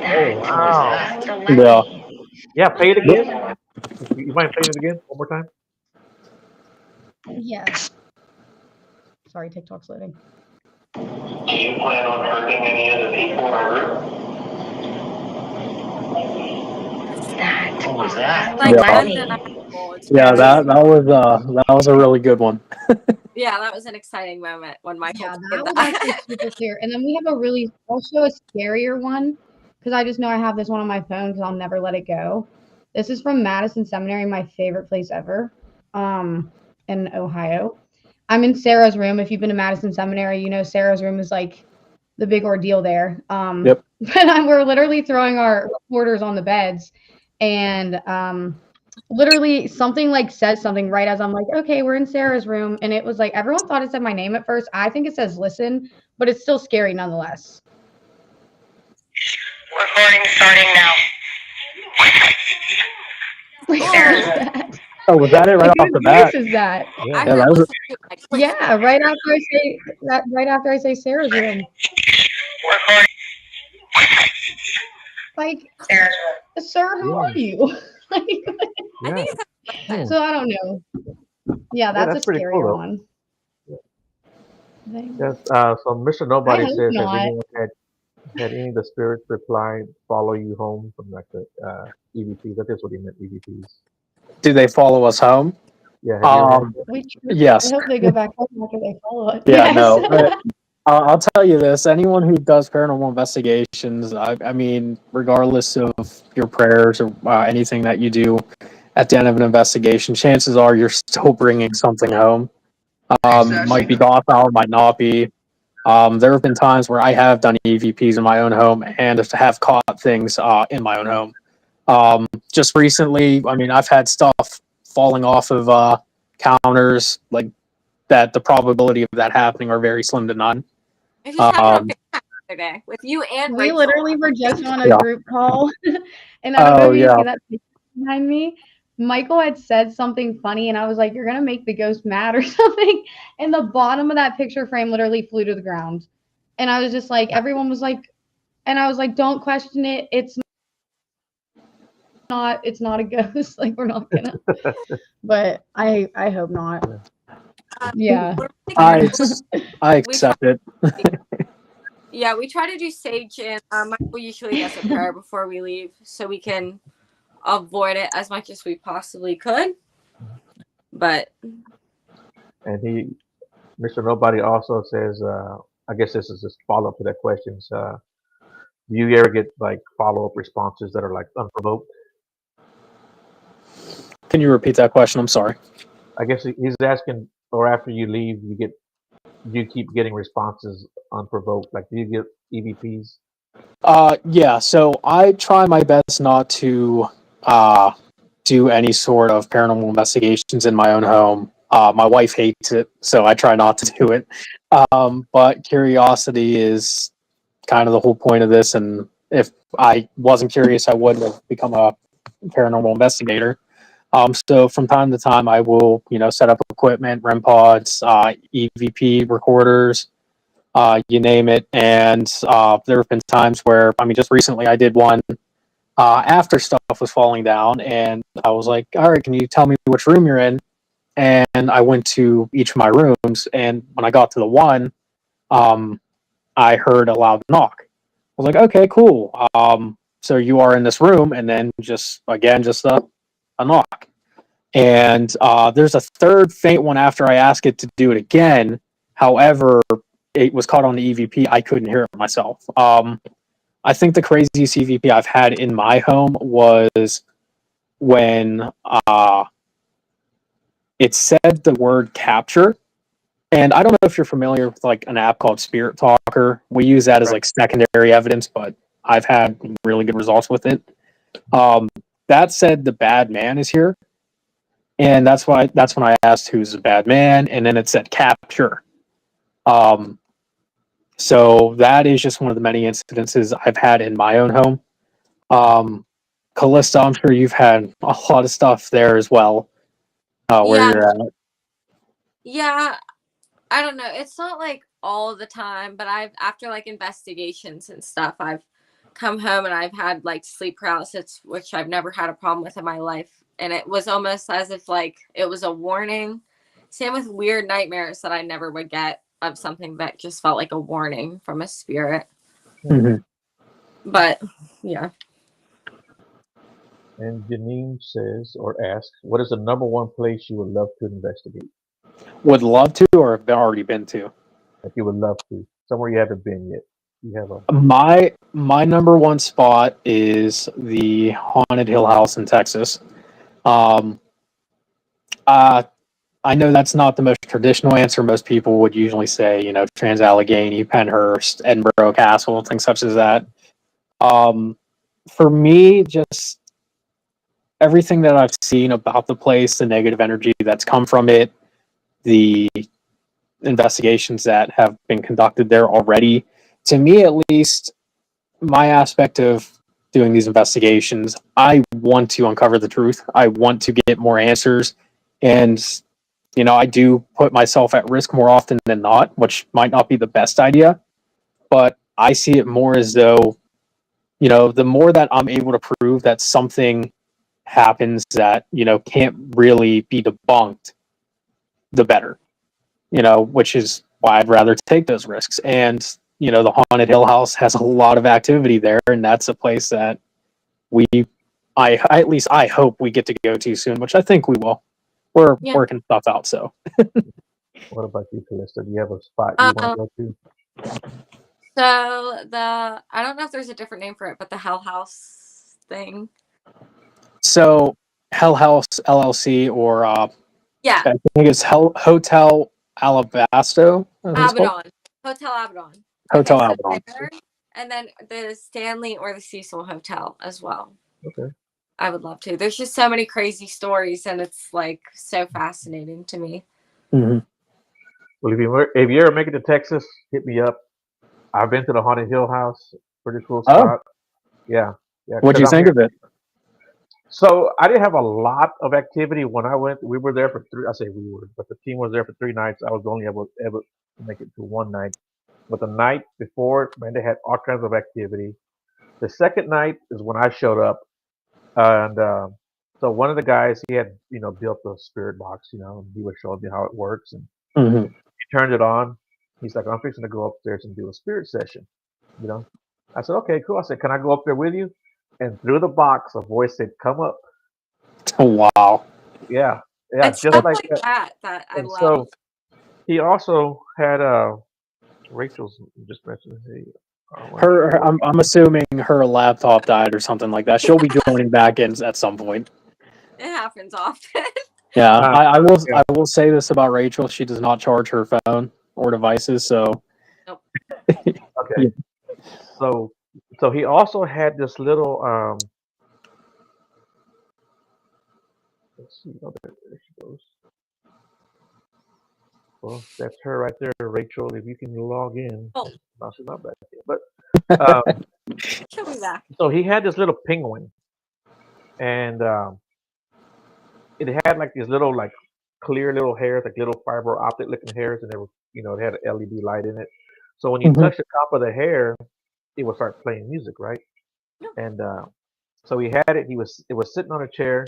Speaker 1: Oh wow.
Speaker 3: Yeah.
Speaker 1: Yeah, play it again. You mind playing it again one more time?
Speaker 2: Yes. Sorry, TikTok's loading.
Speaker 5: Do you plan on hurting any of the people in our group? What was that?
Speaker 4: Like,
Speaker 3: Yeah.
Speaker 4: undeniable. It's
Speaker 3: Yeah,
Speaker 4: crazy.
Speaker 3: that was a really good one.
Speaker 4: Yeah, that was an exciting moment when Michael
Speaker 2: Yeah,
Speaker 4: did
Speaker 2: that was
Speaker 4: that.
Speaker 2: actually super clear. And then we have also a scarier one, because I just know I have this one on my phone because I'll never let it go. This is from Madison Seminary, my favorite place ever, in Ohio. I'm in Sarah's room. If you've been to Madison Seminary, you know Sarah's room is like the big ordeal there.
Speaker 3: Yep.
Speaker 2: But we're literally throwing our recorders on the beds, and literally something like says something right as I'm like, okay, we're in Sarah's room, and it was like everyone thought it said my name at first. I think it says listen, but it's still scary nonetheless.
Speaker 5: Recording starting now.
Speaker 2: Like, who is that?
Speaker 3: Oh, was that it right
Speaker 2: Like,
Speaker 3: off
Speaker 2: whose
Speaker 3: the bat?
Speaker 2: voice is that?
Speaker 4: I
Speaker 1: Yeah.
Speaker 3: Yeah,
Speaker 4: heard
Speaker 3: that was
Speaker 4: listen to, like, quick.
Speaker 2: Yeah, right after I say that, right after I say Sarah's room.
Speaker 5: Recording.
Speaker 2: Like,
Speaker 5: Sarah's
Speaker 2: sir, who are you? Like,
Speaker 1: Yeah.
Speaker 4: I think it's
Speaker 1: Hmm.
Speaker 2: so I don't know. Yeah, that's
Speaker 1: that's
Speaker 2: a
Speaker 1: pretty cool,
Speaker 2: scarier
Speaker 1: though.
Speaker 2: one. Thanks.
Speaker 1: Yes. So Mr. Nobody
Speaker 2: hope
Speaker 1: says, has
Speaker 2: not.
Speaker 1: anyone had any of the spirits reply, follow you home from like the EVPs? I think that's what he meant, EVPs.
Speaker 3: do they follow us home?
Speaker 1: Yeah. Have you ever heard that?
Speaker 2: We
Speaker 3: Yes.
Speaker 2: I hope they go back home after they follow it.
Speaker 3: Yeah,
Speaker 2: Yes.
Speaker 3: no. I'll tell you this: anyone who does paranormal investigations, I mean, regardless of your prayers or anything that you do at the end of an investigation, chances are you're still bringing something home. Might be docile, might not be. There have been times where I have done EVPs in my own home and have caught things in my own home. Just recently, I mean, I've had stuff falling off of counters, like that. The probability of that happening are very slim to none.
Speaker 4: I just happened on FaceTime the other day with you and
Speaker 2: We
Speaker 4: Rachel.
Speaker 2: literally were just on a
Speaker 3: Yeah.
Speaker 2: group call, and I don't know
Speaker 3: Oh,
Speaker 2: if you
Speaker 3: yeah.
Speaker 2: see that picture behind me. Michael had said something funny, and I was like, "You're gonna make the ghost mad or something." And the bottom of that picture frame literally flew to the ground, and I was just like, everyone was like, and I was like, "Don't question it. It's not. It's not a ghost. Like, we're not gonna." But I hope not. Yeah.
Speaker 3: I accept it.
Speaker 4: Yeah, we try to do sage, and Michael usually does a prayer before we leave, so we can avoid it as much as we possibly could. But
Speaker 1: And Mr. Nobody also says, I guess this is just follow up to that question. Do you ever get like follow up responses that are like unprovoked?
Speaker 3: Can you repeat that question? I'm sorry.
Speaker 1: I guess he's asking, or after you leave, you keep getting responses unprovoked. Like, do you get EVPs?
Speaker 3: Yeah. So I try my best not to do any sort of paranormal investigations in my own home. My wife hates it, so I try not to do it. But curiosity is kind of the whole point of this, and if I wasn't curious, I wouldn't have become a paranormal investigator. So from time to time, I will, set up equipment, REM pods, EVP recorders, you name it. And there have been times where, I mean, just recently I did one after stuff was falling down, and I was like, all right, can you tell me which room you're in? And I went to each of my rooms, and when I got to the one, I heard a loud knock. I was like, okay, cool. So you are in this room, and then just a knock. And there's a third faint one after I asked it to do it again. However, it was caught on the EVP. I couldn't hear it myself. I think the craziest EVP I've had in my home was when it said the word capture. And I don't know if you're familiar with like an app called Spirit Talker. We use that as
Speaker 1: Right.
Speaker 3: like secondary evidence, but I've had really good results with it. Um, that said the bad man is here. And that's when I asked who's the bad man, and then it said capture. Um, so that is just one of the many incidences I've had in my own home. Callista, I'm sure you've had a lot of stuff there as well, where
Speaker 4: Yeah,
Speaker 3: you're at.
Speaker 4: yeah. I don't know. It's not like all the time, but I've after like investigations and stuff, I've come home and I've had like sleep paralysis, which I've never had a problem with in my life. And it was almost as if like it was a warning. Same with weird nightmares that I never would get of something that just felt like a warning from a spirit.
Speaker 3: Mhm.
Speaker 4: But yeah.
Speaker 1: And Janine says or asks, what is the number one place you would love to investigate?
Speaker 3: Would love to, or have already been to.
Speaker 1: Like you would love to. Somewhere you haven't been yet. You have a
Speaker 3: My number one spot is the Haunted Hill House in Texas. Um, uh, I know that's not the most traditional answer. Most people would usually say, Trans-Allegheny, Penhurst, Edinburgh Castle, things such as that. For me, just everything that I've seen about the place, the negative energy that's come from it, the investigations that have been conducted there already, to me at least, my aspect of doing these investigations, I want to uncover the truth. I want to get more answers. And, I do put myself at risk more often than not, which might not be the best idea. But I see it more as though, the more that I'm able to prove that something happens that, can't really be debunked, the better, which is why I'd rather take those risks. And, the Haunted Hill House has a lot of activity there. And that's a place that at least I hope we get to go to soon, which I think we will. We're
Speaker 4: Yeah.
Speaker 3: working stuff out. So
Speaker 1: what about you, Callista? Do you have a spot you want to go to?
Speaker 4: So I don't know if there's a different name for it, but the Hell House thing.
Speaker 3: Hell House LLC, or
Speaker 4: Yeah.
Speaker 3: I think it's Hotel Alabasto. I think it's called.
Speaker 4: Abaddon. Hotel Abaddon.
Speaker 3: Hotel
Speaker 4: Okay, so
Speaker 3: Abaddon.
Speaker 4: there, and then the Stanley or the Cecil Hotel as well.
Speaker 1: Okay.
Speaker 4: I would love to. There's just so many crazy stories, and it's like so fascinating to me.
Speaker 3: Mm-hmm.
Speaker 1: Well, if you ever make it to Texas, hit me up. I've been to the Haunted Hill House. Pretty cool spot. Yeah. Yeah.
Speaker 3: What'd
Speaker 1: Because
Speaker 3: you
Speaker 1: I'm
Speaker 3: think
Speaker 1: here.
Speaker 3: of it?
Speaker 1: So I didn't have a lot of activity when I went. We were there for three. I say we were, but the team was there for 3 nights. I was only able to make it to one night. But the night before, man, they had all kinds of activity. The second night is when I showed up, and so one of the guys he had built a spirit box, and he was showing me how it works, and
Speaker 3: Mm-hmm.
Speaker 1: he turned it on. He's like, I'm fixing to go upstairs and do a spirit session. You know, I said, okay, cool. I said, can I go up there with you? And through the box, a voice said, come up.
Speaker 3: Wow.
Speaker 1: Yeah, yeah,
Speaker 4: It's
Speaker 1: just
Speaker 4: stuff
Speaker 1: like
Speaker 4: like
Speaker 1: that.
Speaker 4: that I
Speaker 1: And
Speaker 4: love.
Speaker 1: so he also had Rachel's just mentioned. Hey,
Speaker 3: I'm assuming her laptop died or something like that. She'll be joining back in at some point.
Speaker 4: It happens often.
Speaker 3: Yeah,
Speaker 1: uh,
Speaker 3: I
Speaker 1: yeah,
Speaker 3: will say this about Rachel: she does not charge her phone or devices. So
Speaker 4: Nope.
Speaker 1: okay.
Speaker 3: yeah.
Speaker 1: So so he also had this little let's see, oh, there she goes. Well, that's her right there, Rachel. If you can log in.
Speaker 4: Oh,
Speaker 1: No, she's not back yet. But
Speaker 4: she'll be back.
Speaker 1: so he had this little penguin, and it had like these little like clear little hairs, like little fiber optic looking hairs, and they were it had an LED light in it. So when you
Speaker 3: Mhm.
Speaker 1: touch the top of the hair, it would start playing music, right? And so he had it. It was sitting on a chair,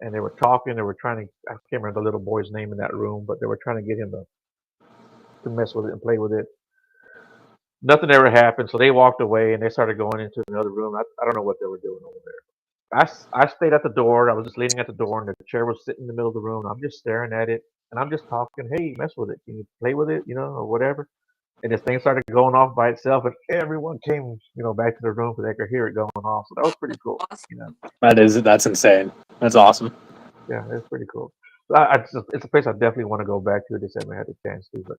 Speaker 1: and they were talking. They were trying to. I can't remember the little boy's name in that room, but they were trying to get him to mess with it and play with it. Nothing ever happened, so they walked away and they started going into another room. I don't know what they were doing over there. I stayed at the door. I was just leaning at the door, and the chair was sitting in the middle of the room. I'm just staring at it, and I'm just talking. Hey, mess with it. Can you play with it? Or whatever. and this thing started going off by itself, and everyone came, back to the room because they could hear it going off. So that was pretty cool.
Speaker 4: Awesome.
Speaker 3: That's insane. That's awesome.
Speaker 1: Yeah, it's pretty cool. It's a place I definitely want to go back to. Just haven't had the chance to. But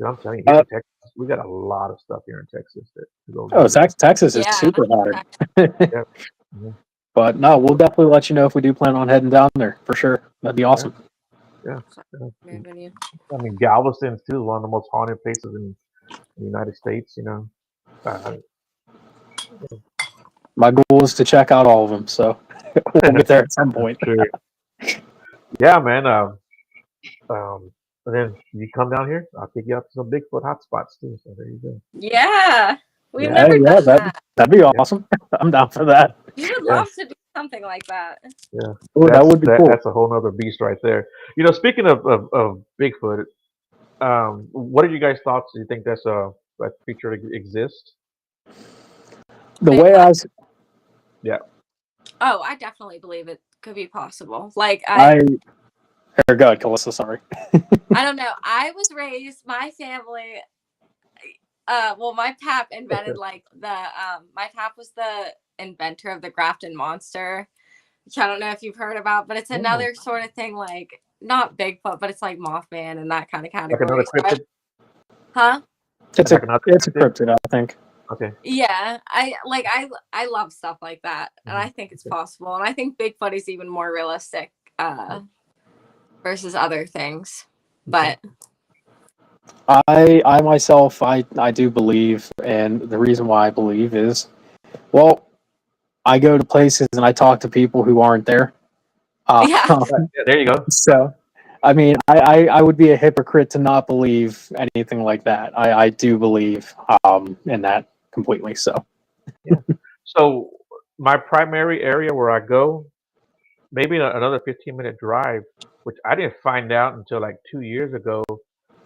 Speaker 1: I'm telling you, here in Texas, we got a lot of stuff here in Texas to go visit.
Speaker 3: Texas is
Speaker 4: Yeah.
Speaker 3: super hard.
Speaker 1: Yeah. Mhm.
Speaker 3: But no, we'll definitely let you know if we do plan on heading down there for sure. That'd be awesome.
Speaker 1: Yeah.
Speaker 4: Moving you.
Speaker 1: I mean, Galveston too is one of the most haunted places in the United States. Uh,
Speaker 3: My goal is to check out all of them, so we'll get there at some point.
Speaker 1: sure. Yeah, man. And then you come down here, I'll take you out to some Bigfoot hotspots too. So there you go.
Speaker 4: Yeah. We've
Speaker 1: Yeah.
Speaker 4: never done that.
Speaker 3: That'd be awesome. I'm down for that.
Speaker 4: We would
Speaker 1: Yeah.
Speaker 4: love to do something like that.
Speaker 1: Yeah.
Speaker 3: Ooh, that would be cool.
Speaker 1: That's a whole nother beast right there. Speaking of Bigfoot, what are you guys' thoughts? Do you think that feature exists?
Speaker 3: The way I was,
Speaker 4: Oh, I definitely believe it could be possible. Like
Speaker 3: Here, go ahead, Calissa. Sorry.
Speaker 4: I don't know. I was raised, my family, well, my pap invented like my pap was the inventor of the Grafton Monster, which I don't know if you've heard about, but it's another sort of thing like not Bigfoot, but it's like Mothman and that kind of category.
Speaker 1: Like another cryptid?
Speaker 4: Huh?
Speaker 3: It's a cryptid, I think.
Speaker 1: Okay.
Speaker 4: Yeah, I love stuff like that, and I think it's possible, and I think Bigfoot is even more realistic versus other things. But
Speaker 3: I myself, I do believe, and the reason why I believe is, well, I go to places and I talk to people who aren't there.
Speaker 4: Yeah.
Speaker 1: Yeah, there you go.
Speaker 3: So, I mean, I would be a hypocrite to not believe anything like that. I do believe in that completely. So,
Speaker 1: So my primary area where I go, maybe another 15-minute drive, which I didn't find out until like 2 years ago,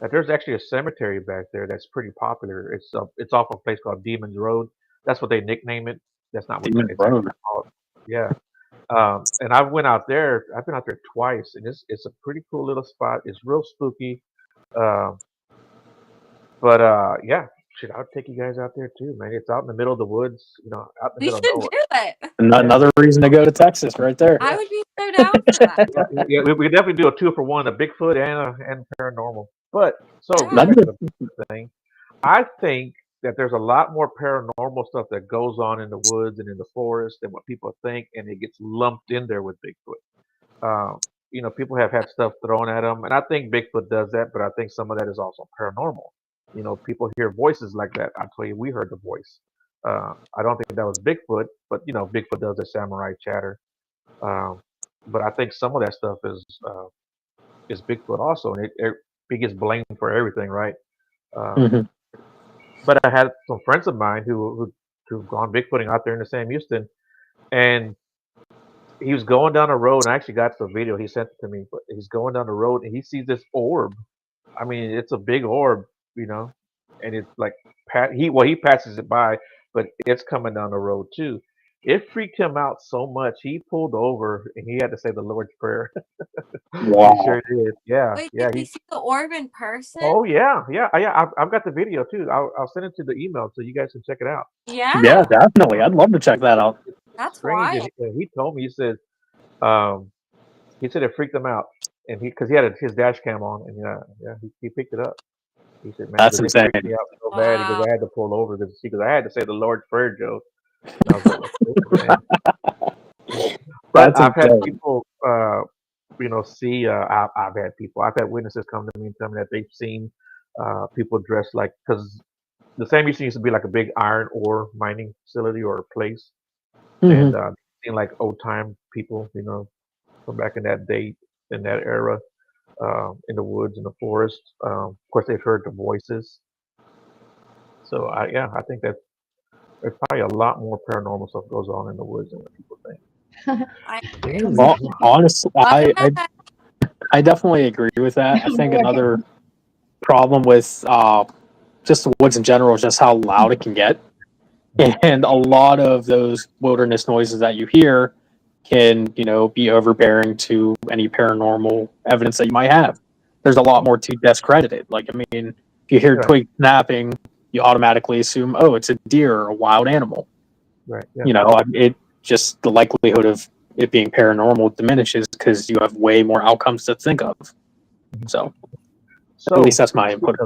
Speaker 1: that there's actually a cemetery back there that's pretty popular. It's off a place called Demon's Road. That's what they nickname it. That's not what
Speaker 3: Demon's
Speaker 1: it's actually
Speaker 3: Road.
Speaker 1: called. Yeah. And I've been out there. I've been out there twice, and it's a pretty cool little spot. It's real spooky. Um, but yeah, shit, I'll take you guys out there too, man. It's out in the middle of the woods, out in the
Speaker 4: We
Speaker 1: middle
Speaker 4: should
Speaker 1: of nowhere.
Speaker 4: do it.
Speaker 3: Another reason to go to Texas, right there.
Speaker 4: I would be so down for that.
Speaker 1: Yeah, we could definitely do a 2-for-1, a Bigfoot and paranormal. But so
Speaker 4: Yeah.
Speaker 1: back to the Bigfoot thing, I think that there's a lot more paranormal stuff that goes on in the woods and in the forest than what people think, and it gets lumped in there with Bigfoot. People have had stuff thrown at them, and I think Bigfoot does that, but I think some of that is also paranormal. People hear voices like that. I tell you, we heard the voice. I don't think that was Bigfoot, but Bigfoot does the samurai chatter. Um, but I think some of that stuff is Bigfoot also, and it gets blamed for everything, right?
Speaker 3: Mhm.
Speaker 1: But I had some friends of mine who've gone Bigfooting out there in the Sam Houston, and he was going down the road. And I actually got the video. He sent it to me. But he's going down the road, and he sees this orb. I mean, it's a big orb, and it's like he passes it by, but it's coming down the road too. It freaked him out so much. He pulled over and he had to say the Lord's Prayer.
Speaker 3: Wow.
Speaker 1: He sure did. Yeah,
Speaker 4: Wait,
Speaker 1: yeah.
Speaker 4: did you see the orb in person?
Speaker 1: Oh yeah. I've got the video too. I'll send it to the email so you guys can check it out.
Speaker 4: Yeah.
Speaker 3: Yeah, definitely. I'd love to check that out.
Speaker 4: That's
Speaker 1: Strange.
Speaker 4: wild.
Speaker 1: And he told me, he said it freaked him out, and because he had his dash cam on, and he picked it up. He said, "Man,
Speaker 3: That's
Speaker 1: it freaked
Speaker 3: insane.
Speaker 1: me out so bad." He goes,
Speaker 4: Wow.
Speaker 1: "I had to pull over because I had to say the Lord's Prayer, Joe." And I was like, "Okay, man." But
Speaker 3: That's
Speaker 1: I've had
Speaker 3: insane.
Speaker 1: people, see. I've had people. I've had witnesses come to me and tell me that they've seen people dressed like, because the Sam Houston used to be like a big iron ore mining facility or a place,
Speaker 3: Mhm.
Speaker 1: and seen like old time people, from back in that date, in that era, in the woods, in the forest. Of course, they've heard the voices. So I think that there's probably a lot more paranormal stuff goes on in the woods than what people think.
Speaker 4: I agree.
Speaker 3: Well, honestly,
Speaker 4: Other
Speaker 3: I
Speaker 4: than that,
Speaker 3: I definitely agree with that. I think
Speaker 2: Boy.
Speaker 3: another problem with just the woods in general is just how loud it can get. And a lot of those wilderness noises that you hear can, be overbearing to any paranormal evidence that you might have. There's a lot more to discredit it. Like, I mean, If you hear
Speaker 1: Right.
Speaker 3: twig snapping, you automatically assume, oh, it's a deer or a wild animal.
Speaker 1: Right. Yeah.
Speaker 3: You know, it just the likelihood of it being paranormal diminishes because you have way more outcomes to think of. So
Speaker 1: So,
Speaker 3: at least that's my input.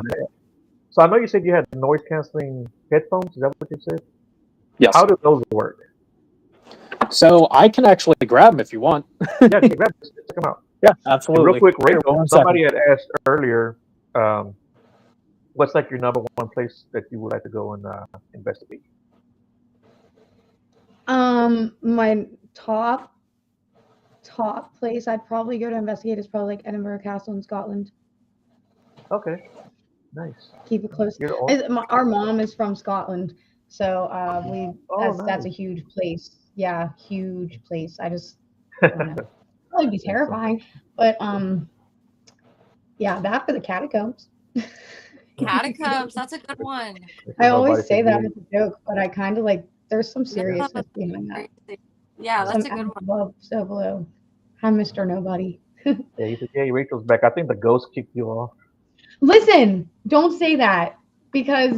Speaker 1: so I know you said you had noise canceling headphones. Is that what you said?
Speaker 3: Yes.
Speaker 1: How do those work?
Speaker 3: So I can actually grab them if you want.
Speaker 1: Yeah, grab this, check them out.
Speaker 3: Yeah,
Speaker 1: And
Speaker 3: absolutely.
Speaker 1: real quick,
Speaker 3: Here,
Speaker 1: Rachel,
Speaker 3: one
Speaker 1: somebody
Speaker 3: second.
Speaker 1: had asked earlier, what's like your number one place that you would like to go and investigate?
Speaker 2: My top place I'd probably go to investigate is probably like Edinburgh Castle in Scotland.
Speaker 1: Okay, nice.
Speaker 2: Keep it close.
Speaker 1: You're the only-
Speaker 2: Our mom is from Scotland, so that's a
Speaker 1: nice.
Speaker 2: huge place. Yeah, huge place. I don't know. Probably be terrifying, but yeah, that for the catacombs.
Speaker 4: Catacombs, that's a good one.
Speaker 2: I
Speaker 1: Nobody
Speaker 2: always say
Speaker 1: can
Speaker 2: that
Speaker 1: do
Speaker 2: as a joke, but I kind of like there's some seriousness behind that.
Speaker 4: Yeah, that's a
Speaker 2: Some
Speaker 4: good one.
Speaker 2: above, so below. I'm Mr. Nobody.
Speaker 1: Yeah, he said, yeah, Rachel's back. I think the ghost kicked you off.
Speaker 2: Listen, don't say that because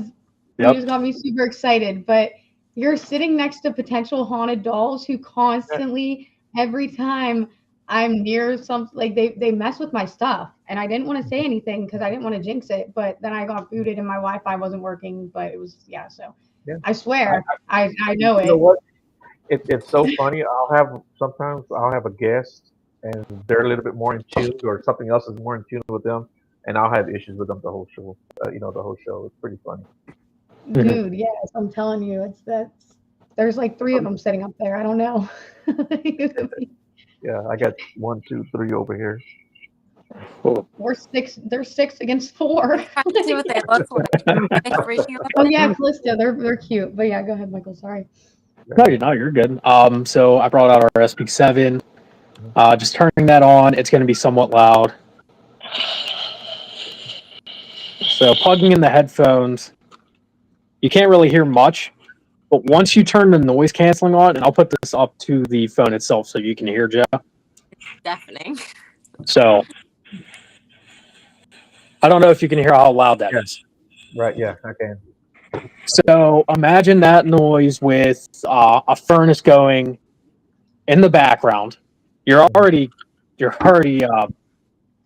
Speaker 2: you
Speaker 3: Yep.
Speaker 2: just got me super excited. But you're sitting next to potential haunted dolls who constantly, every time I'm near like they mess with my stuff. And I didn't want to say anything because I didn't want to jinx it. But then I got booted and my Wi-Fi wasn't working. But it was so.
Speaker 1: Yeah.
Speaker 2: I swear, I know
Speaker 1: You know
Speaker 2: it.
Speaker 1: what? It's so funny. Sometimes I'll have a guest and they're a little bit more in tune, or something else is more in tune with them, and I'll have issues with them the whole show. The whole show. It's pretty funny.
Speaker 2: Dude, yes, I'm telling you, there's like 3 of them sitting up there. I don't know.
Speaker 1: Yeah, I got 1, 2, 3 over here.
Speaker 2: We're 6. They're 6 against 4.
Speaker 4: Trying to see what they look like. They freak you out?
Speaker 2: Oh yeah, Callista, they're cute. But yeah, go ahead, Michael. Sorry.
Speaker 3: No, you're good. So I brought out our SP7. Just turning that on, it's going to be somewhat loud. So plugging in the headphones, you can't really hear much, but once you turn the noise canceling on, and I'll put this up to the phone itself so you can hear, Joe.
Speaker 4: Deafening.
Speaker 3: So I don't know if you can hear how loud that is.
Speaker 1: Right. Yeah, I can.
Speaker 3: So imagine that noise with a furnace going in the background. You're already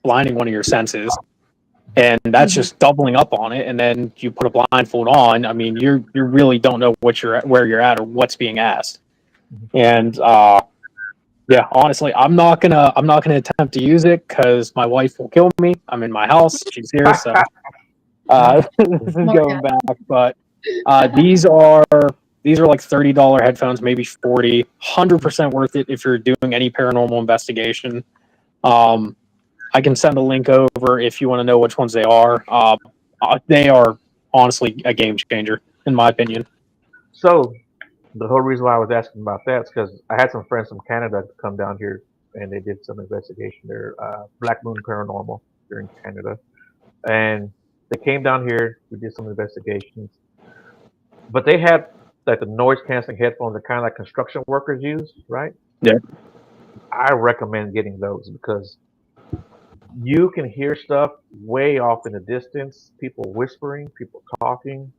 Speaker 3: blinding one of your senses, and that's just doubling up on it. And then you put a blindfold on. I mean, you really don't know where you're at or what's being asked. And yeah, honestly, I'm not gonna attempt to use it because my wife will kill me. I'm in my house; she's here, so this is going back. But these are like $30 headphones, maybe 40. 100% worth it if you're doing any paranormal investigation. I can send a link over if you want to know which ones they are. They are honestly a game changer, in my opinion.
Speaker 1: So the whole reason why I was asking about that is because I had some friends from Canada come down here and they did some investigation. They're Black Moon Paranormal. They're in Canada, and they came down here. We did some investigations, but they had like the noise canceling headphones that kind of like construction workers use, right?
Speaker 3: Yeah.
Speaker 1: I recommend getting those because you can hear stuff way off in the distance, people whispering, people talking.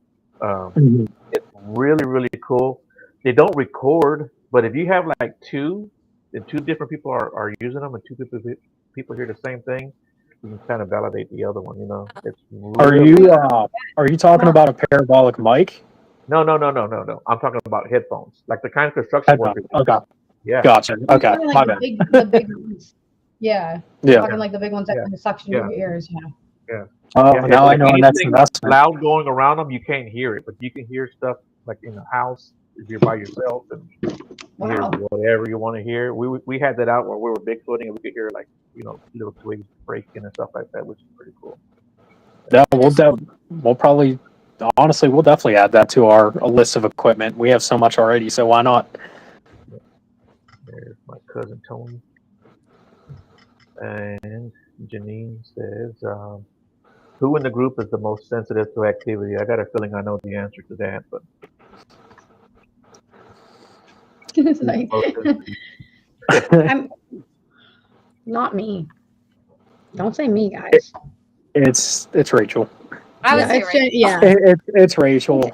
Speaker 1: It's really, really cool. They don't record, but if you have like two, and 2 different people are using them, and 2 people hear the same thing, you can kind of validate the other one. It's really.
Speaker 3: Are you talking about a parabolic mic?
Speaker 1: No. I'm talking about headphones, like the kind of construction workers.
Speaker 3: Okay.
Speaker 1: Yeah.
Speaker 3: Gotcha. Okay.
Speaker 2: Like
Speaker 3: My bad.
Speaker 2: the big ones. Yeah.
Speaker 3: Yeah.
Speaker 2: Talking like the big ones that can suction your ears. Yeah.
Speaker 3: Oh,
Speaker 1: Yeah,
Speaker 3: now I
Speaker 1: if
Speaker 3: know the next
Speaker 1: anything
Speaker 3: investment.
Speaker 1: loud going around them, you can't hear it, but you can hear stuff like in the house if you're by yourself and you hear whatever you want to hear. We had that out where we were bigfooting and we could hear like little twigs breaking and stuff like that, which is pretty cool.
Speaker 3: Yeah, we'll probably honestly we'll definitely add that to our list of equipment. We have so much already, so why not?
Speaker 1: There's my cousin Tony, and Janine says, "Who in the group is the most sensitive to activity?" I got a feeling I know the answer to that, but.
Speaker 2: It's like, I'm not me. Don't say me, guys.
Speaker 3: It's Rachel.
Speaker 4: I would
Speaker 2: Yeah,
Speaker 4: say
Speaker 2: it's
Speaker 4: Rachel.
Speaker 2: yeah.
Speaker 3: It's Rachel.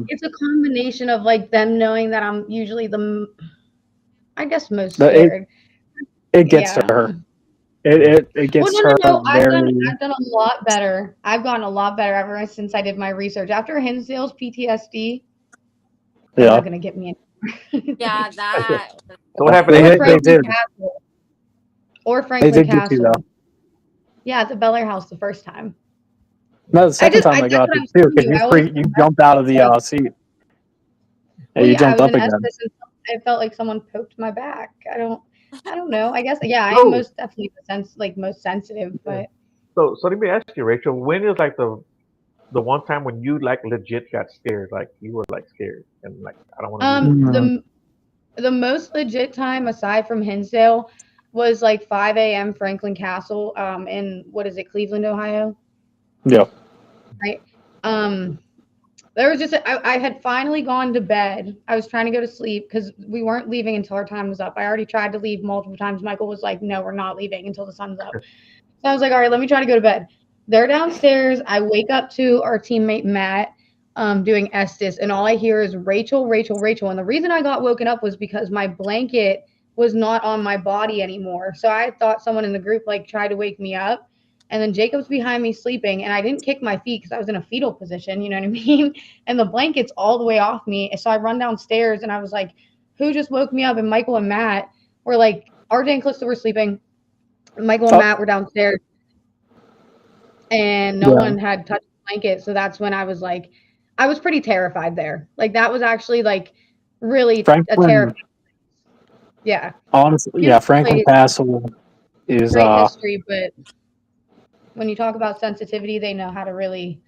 Speaker 2: It's a combination of like them knowing that I'm usually I guess most
Speaker 3: The- it,
Speaker 2: scared.
Speaker 3: it gets to
Speaker 2: Yeah.
Speaker 3: her. It
Speaker 2: Well,
Speaker 3: gets
Speaker 2: no,
Speaker 3: her
Speaker 2: no, no.
Speaker 3: very.
Speaker 2: I've done a lot better. I've gotten a lot better ever since I did my research. After Hinsdale's PTSD, they're
Speaker 3: Yeah,
Speaker 2: not gonna get me anymore.
Speaker 4: Yeah, that.
Speaker 1: So what happened?
Speaker 3: they
Speaker 2: Or
Speaker 3: did. They
Speaker 2: Franklin
Speaker 3: did.
Speaker 2: Castle. Or
Speaker 3: They
Speaker 2: Franklin
Speaker 3: did get you though.
Speaker 2: Castle. Yeah, at the Bel Air House the first time.
Speaker 3: No, the second time I
Speaker 2: That's
Speaker 3: got
Speaker 2: what
Speaker 3: you
Speaker 2: I'm
Speaker 3: too,
Speaker 2: telling
Speaker 3: because
Speaker 2: you. I always
Speaker 3: you jumped out of the seat. Yeah,
Speaker 2: well,
Speaker 3: you
Speaker 2: yeah, I
Speaker 3: jumped
Speaker 2: was
Speaker 3: up
Speaker 2: in
Speaker 3: again.
Speaker 2: Estes and I felt like someone poked my back. I don't know. I guess yeah, I am
Speaker 1: No.
Speaker 2: most definitely most sensitive, but
Speaker 1: So let me ask you, Rachel, when is like the one time when you like legit got scared, like you were like scared and like I don't want to be.
Speaker 3: Mhm.
Speaker 2: the most legit time aside from Hinsdale was like 5 a.m. Franklin Castle, in what is it, Cleveland, Ohio,
Speaker 3: Yeah.
Speaker 2: right? There was just I had finally gone to bed. I was trying to go to sleep because we weren't leaving until our time was up. I already tried to leave multiple times. Michael was like, "No, we're not leaving until the sun's up." So I was like, "All right, let me try to go to bed." They're downstairs. I wake up to our teammate Matt doing Estes, and all I hear is Rachel, Rachel, Rachel. And the reason I got woken up was because my blanket was not on my body anymore. So I thought someone in the group like tried to wake me up. And then Jacob's behind me sleeping, and I didn't kick my feet because I was in a fetal position, you know what I mean? And the blanket's all the way off me. So I run downstairs, and I was like, "Who just woke me up?" And Michael and Matt were like, RJ and Calista were sleeping. Michael and
Speaker 3: Oh,
Speaker 2: Matt were downstairs, and no
Speaker 3: yeah.
Speaker 2: one had touched the blanket. So that's when I was like, I was pretty terrified there. Like that was actually like really a
Speaker 3: Franklin,
Speaker 2: terrifying. Yeah,
Speaker 3: honestly, yeah,
Speaker 2: beautiful
Speaker 3: Franklin
Speaker 2: place,
Speaker 3: Castle is
Speaker 2: great history, but when you talk about sensitivity, they know how to really.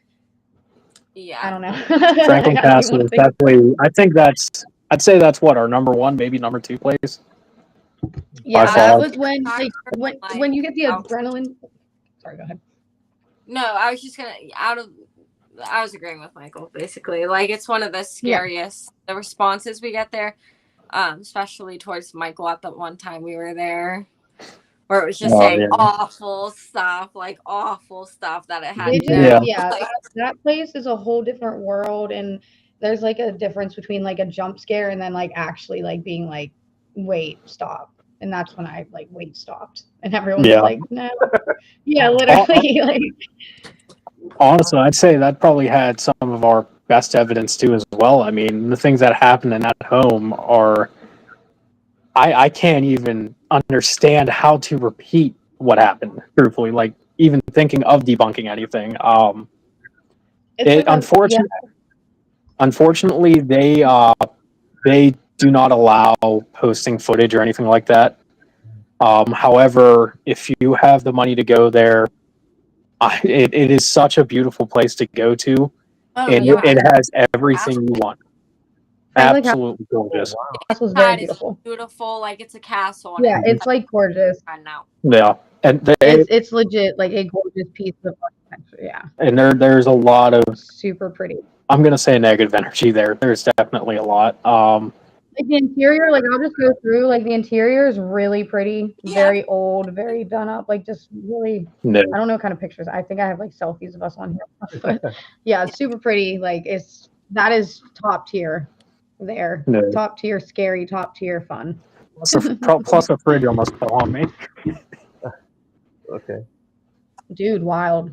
Speaker 2: I
Speaker 4: Yeah.
Speaker 2: don't know.
Speaker 3: Franklin
Speaker 2: I don't even
Speaker 3: Castle
Speaker 2: want
Speaker 3: is
Speaker 2: to think.
Speaker 3: definitely. I'd say that's what our number one, maybe number two place by
Speaker 2: Yeah, that
Speaker 3: far.
Speaker 2: was when like
Speaker 4: Like,
Speaker 2: when you get the
Speaker 4: out.
Speaker 2: adrenaline. Sorry, go ahead.
Speaker 4: No, I was just gonna I was agreeing with Michael basically. Like it's one of the scariest the responses we get there, especially towards Michael at the one time we were there, where it was just saying
Speaker 3: Yeah,
Speaker 4: awful stuff that it had
Speaker 2: They just
Speaker 3: yeah,
Speaker 2: yeah,
Speaker 4: like,
Speaker 2: that place is a whole different world, and there's like a difference between like a jump scare and then like actually like being like, wait, stop. And that's when I like wait stopped, and everyone was
Speaker 3: yeah.
Speaker 2: like, no, yeah,
Speaker 3: Hon-
Speaker 2: literally like
Speaker 3: Honestly, I'd say that probably had some of our best evidence too, as well. I mean, the things that happen in that home are. I can't even understand how to repeat what happened, truthfully. Like, even thinking of debunking anything.
Speaker 2: it's like a yeah.
Speaker 3: Unfortunately, they do not allow posting footage or anything like that. However, if you have the money to go there, it is such a beautiful place to go to,
Speaker 4: oh
Speaker 3: and
Speaker 4: yeah.
Speaker 3: it has everything you want.
Speaker 2: Franklin
Speaker 3: Absolutely
Speaker 1: Oh
Speaker 3: gorgeous.
Speaker 1: wow.
Speaker 2: Castle was very
Speaker 4: Inside is
Speaker 2: beautiful.
Speaker 4: beautiful, like it's a castle and
Speaker 2: Yeah,
Speaker 4: it's
Speaker 2: it's like gorgeous.
Speaker 4: I know.
Speaker 3: Yeah, and
Speaker 2: It's legit like a gorgeous piece of architecture. Yeah,
Speaker 3: there's a lot of,
Speaker 2: super pretty.
Speaker 3: I'm gonna say, negative energy there. There's definitely a lot.
Speaker 2: Like the interior, like I'll just go through. Like the interior is really pretty,
Speaker 4: Yeah.
Speaker 2: very old, very done up. Like just really,
Speaker 3: No,
Speaker 2: I don't know what kind of pictures. I think I have like selfies of us on here, but yeah, it's super pretty. Like that is top tier there,
Speaker 3: no.
Speaker 2: top tier scary, top tier fun.
Speaker 3: Plus a fridge almost fell on me.
Speaker 1: Okay.
Speaker 2: Dude, wild,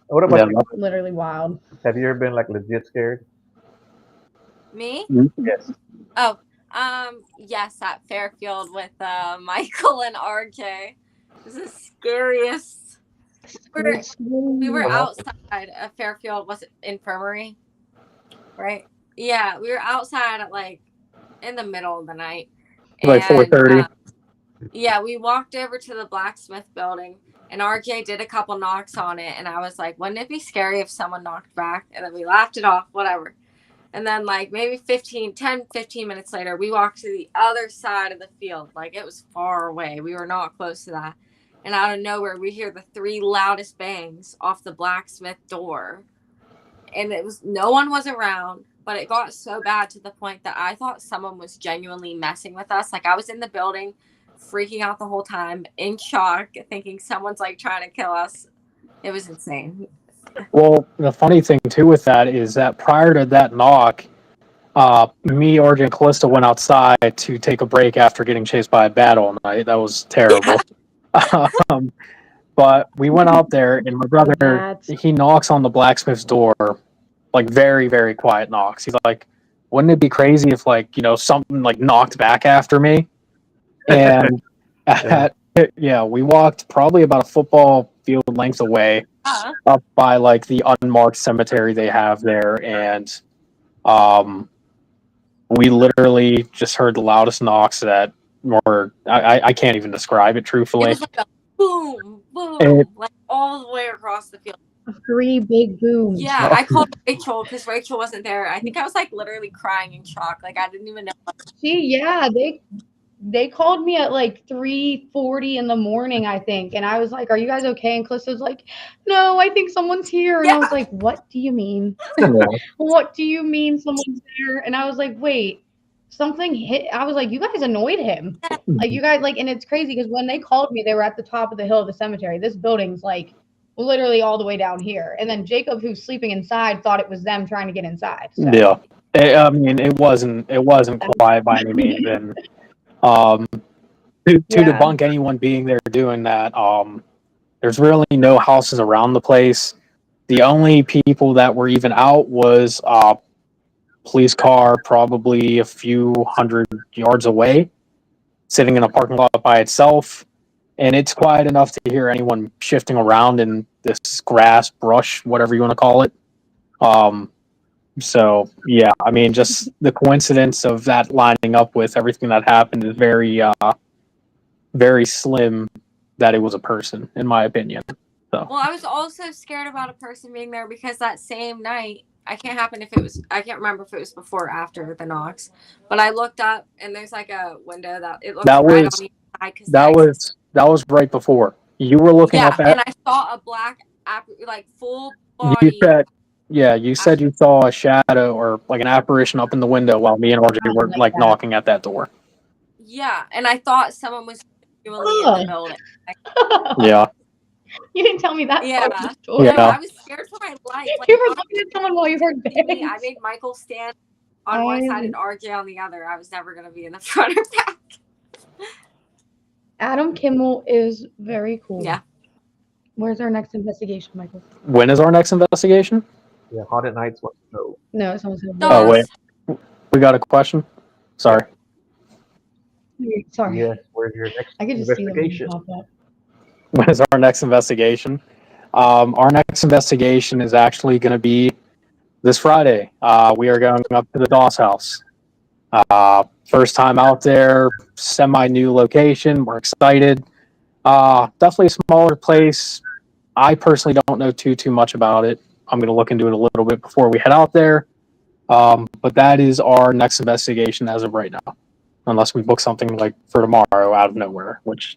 Speaker 1: What about
Speaker 3: Yeah.
Speaker 1: you?
Speaker 2: literally wild.
Speaker 1: Have you ever been like legit scared?
Speaker 4: Me?
Speaker 1: Yes.
Speaker 4: Oh, yes, at Fairfield with Michael and RJ. This is the scariest. We were outside of Fairfield, was it infirmary? Right? Yeah, we were outside at like in the middle of the night.
Speaker 3: Like 4:30.
Speaker 4: Yeah, we walked over to the blacksmith building and RJ did a couple knocks on it and I was like, wouldn't it be scary if someone knocked back? And then we laughed it off, whatever. And then like maybe 15 minutes later, we walked to the other side of the field. Like it was far away. We were not close to that. And out of nowhere, we hear the 3 loudest bangs off the blacksmith door. And no one was around, but it got so bad to the point that I thought someone was genuinely messing with us. Like I was in the building, freaking out the whole time, in shock, thinking someone's like trying to kill us. It was insane.
Speaker 3: Well, the funny thing too with that is that prior to that knock, me, RJ, and Callista went outside to take a break after getting chased by a bat all night. That was terrible. um, but we went out there, and my brother,
Speaker 2: Bats.
Speaker 3: he knocks on the blacksmith's door, like very, very quiet knocks. He's like, "Wouldn't it be crazy if, like, something like knocked back after me?" And we walked probably about a football field length away, up by like the unmarked cemetery they have there, and we literally just heard the loudest knocks that were I can't even describe it
Speaker 4: It
Speaker 3: truthfully.
Speaker 4: was like a boom, boom,
Speaker 3: And
Speaker 4: like all the way across the field.
Speaker 2: 3 big booms.
Speaker 4: Yeah, I called Rachel because Rachel wasn't there. I think I was like literally crying in shock. Like I didn't even know.
Speaker 2: Yeah, they called me at like 3:40 in the morning, I think, and I was like, "Are you guys okay?" And Calista was like, "No, I think someone's here." And I was like, "What do you mean? What do you mean someone's there?" And I was like, "Wait, something hit." I was like, "You guys annoyed him." Like you guys and it's crazy because when they called me, they were at the top of the hill of the cemetery. This building's like literally all the way down here. And then Jacob, who's sleeping inside, thought it was them trying to get inside. So.
Speaker 3: Yeah, I mean, it wasn't quiet by any means, and to debunk anyone being there doing that, there's really no houses around the place. The only people that were even out was police car probably a few hundred yards away, sitting in a parking lot by itself. And it's quiet enough to hear anyone shifting around in this grass, brush, whatever you want to call it. So, yeah, I mean, just the coincidence of that lining up with everything that happened is very, very slim that it was a person, in my opinion. So.
Speaker 4: Well, I was also scared about a person being there because that same night, I can't remember if it was before or after the knocks, but I looked up and there's like a window that it looks right on the side.
Speaker 3: That was right before. You were looking up at,
Speaker 4: and I saw a black, like full body.
Speaker 3: You said you saw a shadow or like an apparition up in the window while me and RJ were like knocking at that door.
Speaker 4: Yeah, and I thought someone was genuinely in the building.
Speaker 3: Yeah.
Speaker 2: You didn't tell me that.
Speaker 4: Yeah.
Speaker 3: Yeah.
Speaker 4: No, I was scared for my life. Like,
Speaker 2: you were looking at someone while you heard bangs.
Speaker 4: I made Michael stand on one side and RJ on the other. I was never going to be in the front or back.
Speaker 2: Adam Kimmel is very cool.
Speaker 4: Yeah.
Speaker 2: Where's our next investigation, Michael?
Speaker 3: When is our next investigation?
Speaker 1: Yeah, Haunted Nights wants to know.
Speaker 2: No, someone said.
Speaker 3: Oh, wait. We got a question? Sorry.
Speaker 2: Sorry.
Speaker 1: Yes, where's your next
Speaker 2: I could just
Speaker 1: investigation?
Speaker 2: See them pop up.
Speaker 3: When is our next investigation? Our next investigation is actually going to be this Friday. We are going up to the Doss house. First time out there, semi-new location. We're excited. Definitely a smaller place. I personally don't know too much about it. I'm going to look into it a little bit before we head out there. But that is our next investigation as of right now. Unless we book something like for tomorrow out of nowhere, which is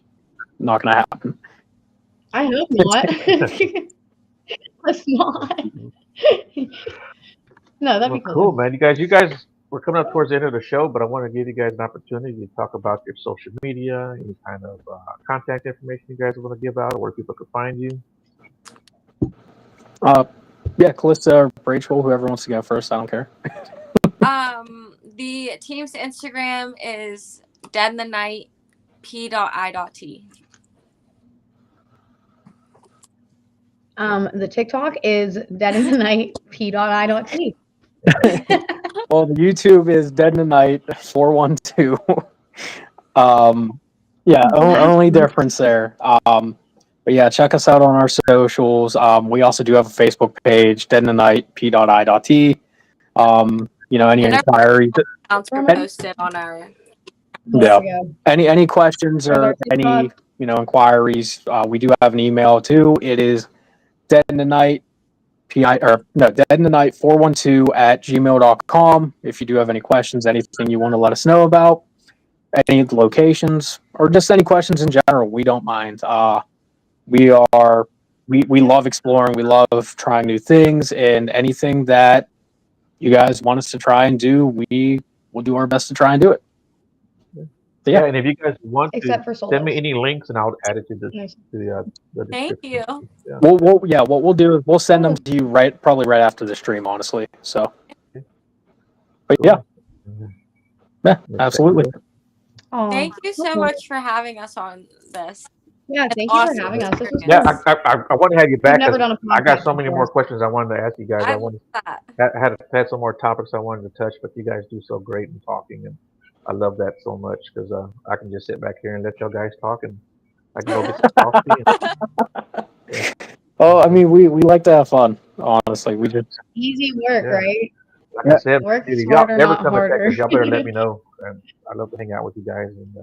Speaker 3: not going to happen.
Speaker 2: I hope not. Let's not. No, that'd be
Speaker 1: cool, man. You guys, we're coming up towards the end of the show, but I want to give you guys an opportunity to talk about your social media, any kind of contact information you guys want to give out, or where people can find you.
Speaker 3: Yeah, Callista or Rachel, whoever wants to go first, I don't care.
Speaker 4: The team's Instagram is joejdh p.i.t.
Speaker 2: The TikTok is Dead in the Night p.i.t.
Speaker 3: Well, the YouTube is Dead in the Night 412. Only difference there. But yeah, check us out on our socials. We also do have a Facebook page, Dead in the Night p.i.t. Any inquiries?
Speaker 4: Posted on our.
Speaker 3: Yeah. Any questions or any inquiries? We do have an email too. It is dead in the night deadinthenight412@gmail.com. If you do have any questions, anything you want to let us know about, any locations, or just any questions in general, we don't mind. We love exploring. We love trying new things, and anything that you guys want us to try and do, we will do our best to try and do it.
Speaker 1: Yeah, and if you guys want
Speaker 2: Except
Speaker 1: to
Speaker 2: for
Speaker 1: send me
Speaker 2: solos.
Speaker 1: any links, and I'll add it to the
Speaker 4: Thank
Speaker 1: description.
Speaker 4: you.
Speaker 1: Yeah.
Speaker 3: What we'll do is we'll send them to you probably right after the stream, honestly. So, but yeah,
Speaker 1: Mhm.
Speaker 3: yeah,
Speaker 1: Yes,
Speaker 3: absolutely.
Speaker 2: Oh,
Speaker 4: Thank you so much for having us on this.
Speaker 2: yeah,
Speaker 4: It's
Speaker 2: thank you for
Speaker 4: awesome
Speaker 2: having us. This was
Speaker 1: Yeah,
Speaker 2: fun.
Speaker 1: I want to have you
Speaker 2: We've
Speaker 1: back
Speaker 2: never
Speaker 1: because
Speaker 2: done a
Speaker 1: I got
Speaker 2: podcast
Speaker 1: so many
Speaker 2: before.
Speaker 1: more questions I wanted to ask you guys.
Speaker 4: I
Speaker 1: I
Speaker 4: love
Speaker 1: wanted
Speaker 4: that.
Speaker 1: had some more topics I wanted to touch, but you guys do so great in talking, and I love that so much because I can just sit back here and let y'all guys talk, and I can go get some coffee.
Speaker 3: Oh, I mean, we like to have fun. Honestly, we just
Speaker 2: Easy work,
Speaker 1: Yeah.
Speaker 2: right?
Speaker 1: Like
Speaker 3: Yeah.
Speaker 1: I said,
Speaker 2: Work
Speaker 1: if y'all
Speaker 2: smarter,
Speaker 1: ever
Speaker 2: not
Speaker 1: come to
Speaker 2: harder.
Speaker 1: Texas, y'all better let me know. And I love to hang out with you guys. And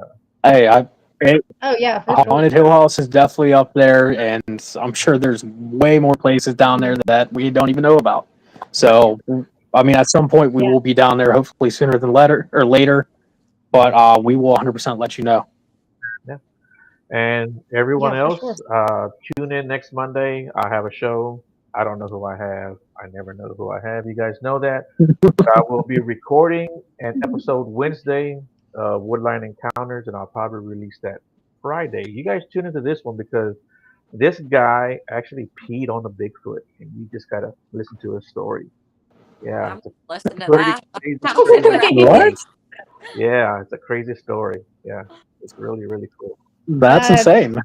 Speaker 3: hey,
Speaker 2: Oh yeah, for sure.
Speaker 3: Haunted Hill House is definitely up there, and I'm sure there's way more places down there that we don't even know about. So, I mean, at some point we
Speaker 2: Yeah.
Speaker 3: will be down there, hopefully sooner than later. But we will 100% let you know.
Speaker 1: and everyone
Speaker 2: Yeah, for
Speaker 1: else,
Speaker 2: sure.
Speaker 1: tune in next Monday. I have a show. I don't know who I have. I never know who I have. You guys know that. But I will be recording an episode Wednesday, Woodline Encounters, and I'll probably release that Friday. You guys tune into this one because this guy actually peed on the Bigfoot, and you just gotta listen to his story. Yeah,
Speaker 4: I'm
Speaker 1: it's a
Speaker 4: listening to
Speaker 1: pretty
Speaker 4: that.
Speaker 1: crazy
Speaker 4: Sounds
Speaker 1: story.
Speaker 4: interesting.
Speaker 3: What?
Speaker 1: Yeah, it's a crazy story. Yeah, it's really, really cool.
Speaker 3: That's
Speaker 2: That's,
Speaker 3: insane.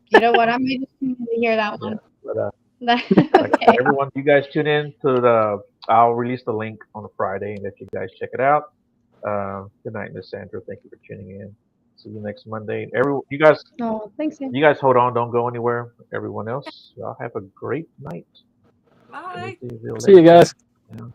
Speaker 2: you know what? I'm interested to hear that
Speaker 1: Yeah,
Speaker 2: one.
Speaker 1: but
Speaker 2: That,
Speaker 1: like I said,
Speaker 2: okay.
Speaker 1: everyone, you guys tune in to the. I'll release the link on a Friday and let you guys check it out. Good night, Miss Sandra. Thank you for tuning in. See you next Monday.
Speaker 2: Oh, thanks, Sam.
Speaker 1: You guys hold on. Don't go anywhere. Everyone else, y'all have a great night.
Speaker 4: Bye.
Speaker 3: See you guys.
Speaker 1: Yeah.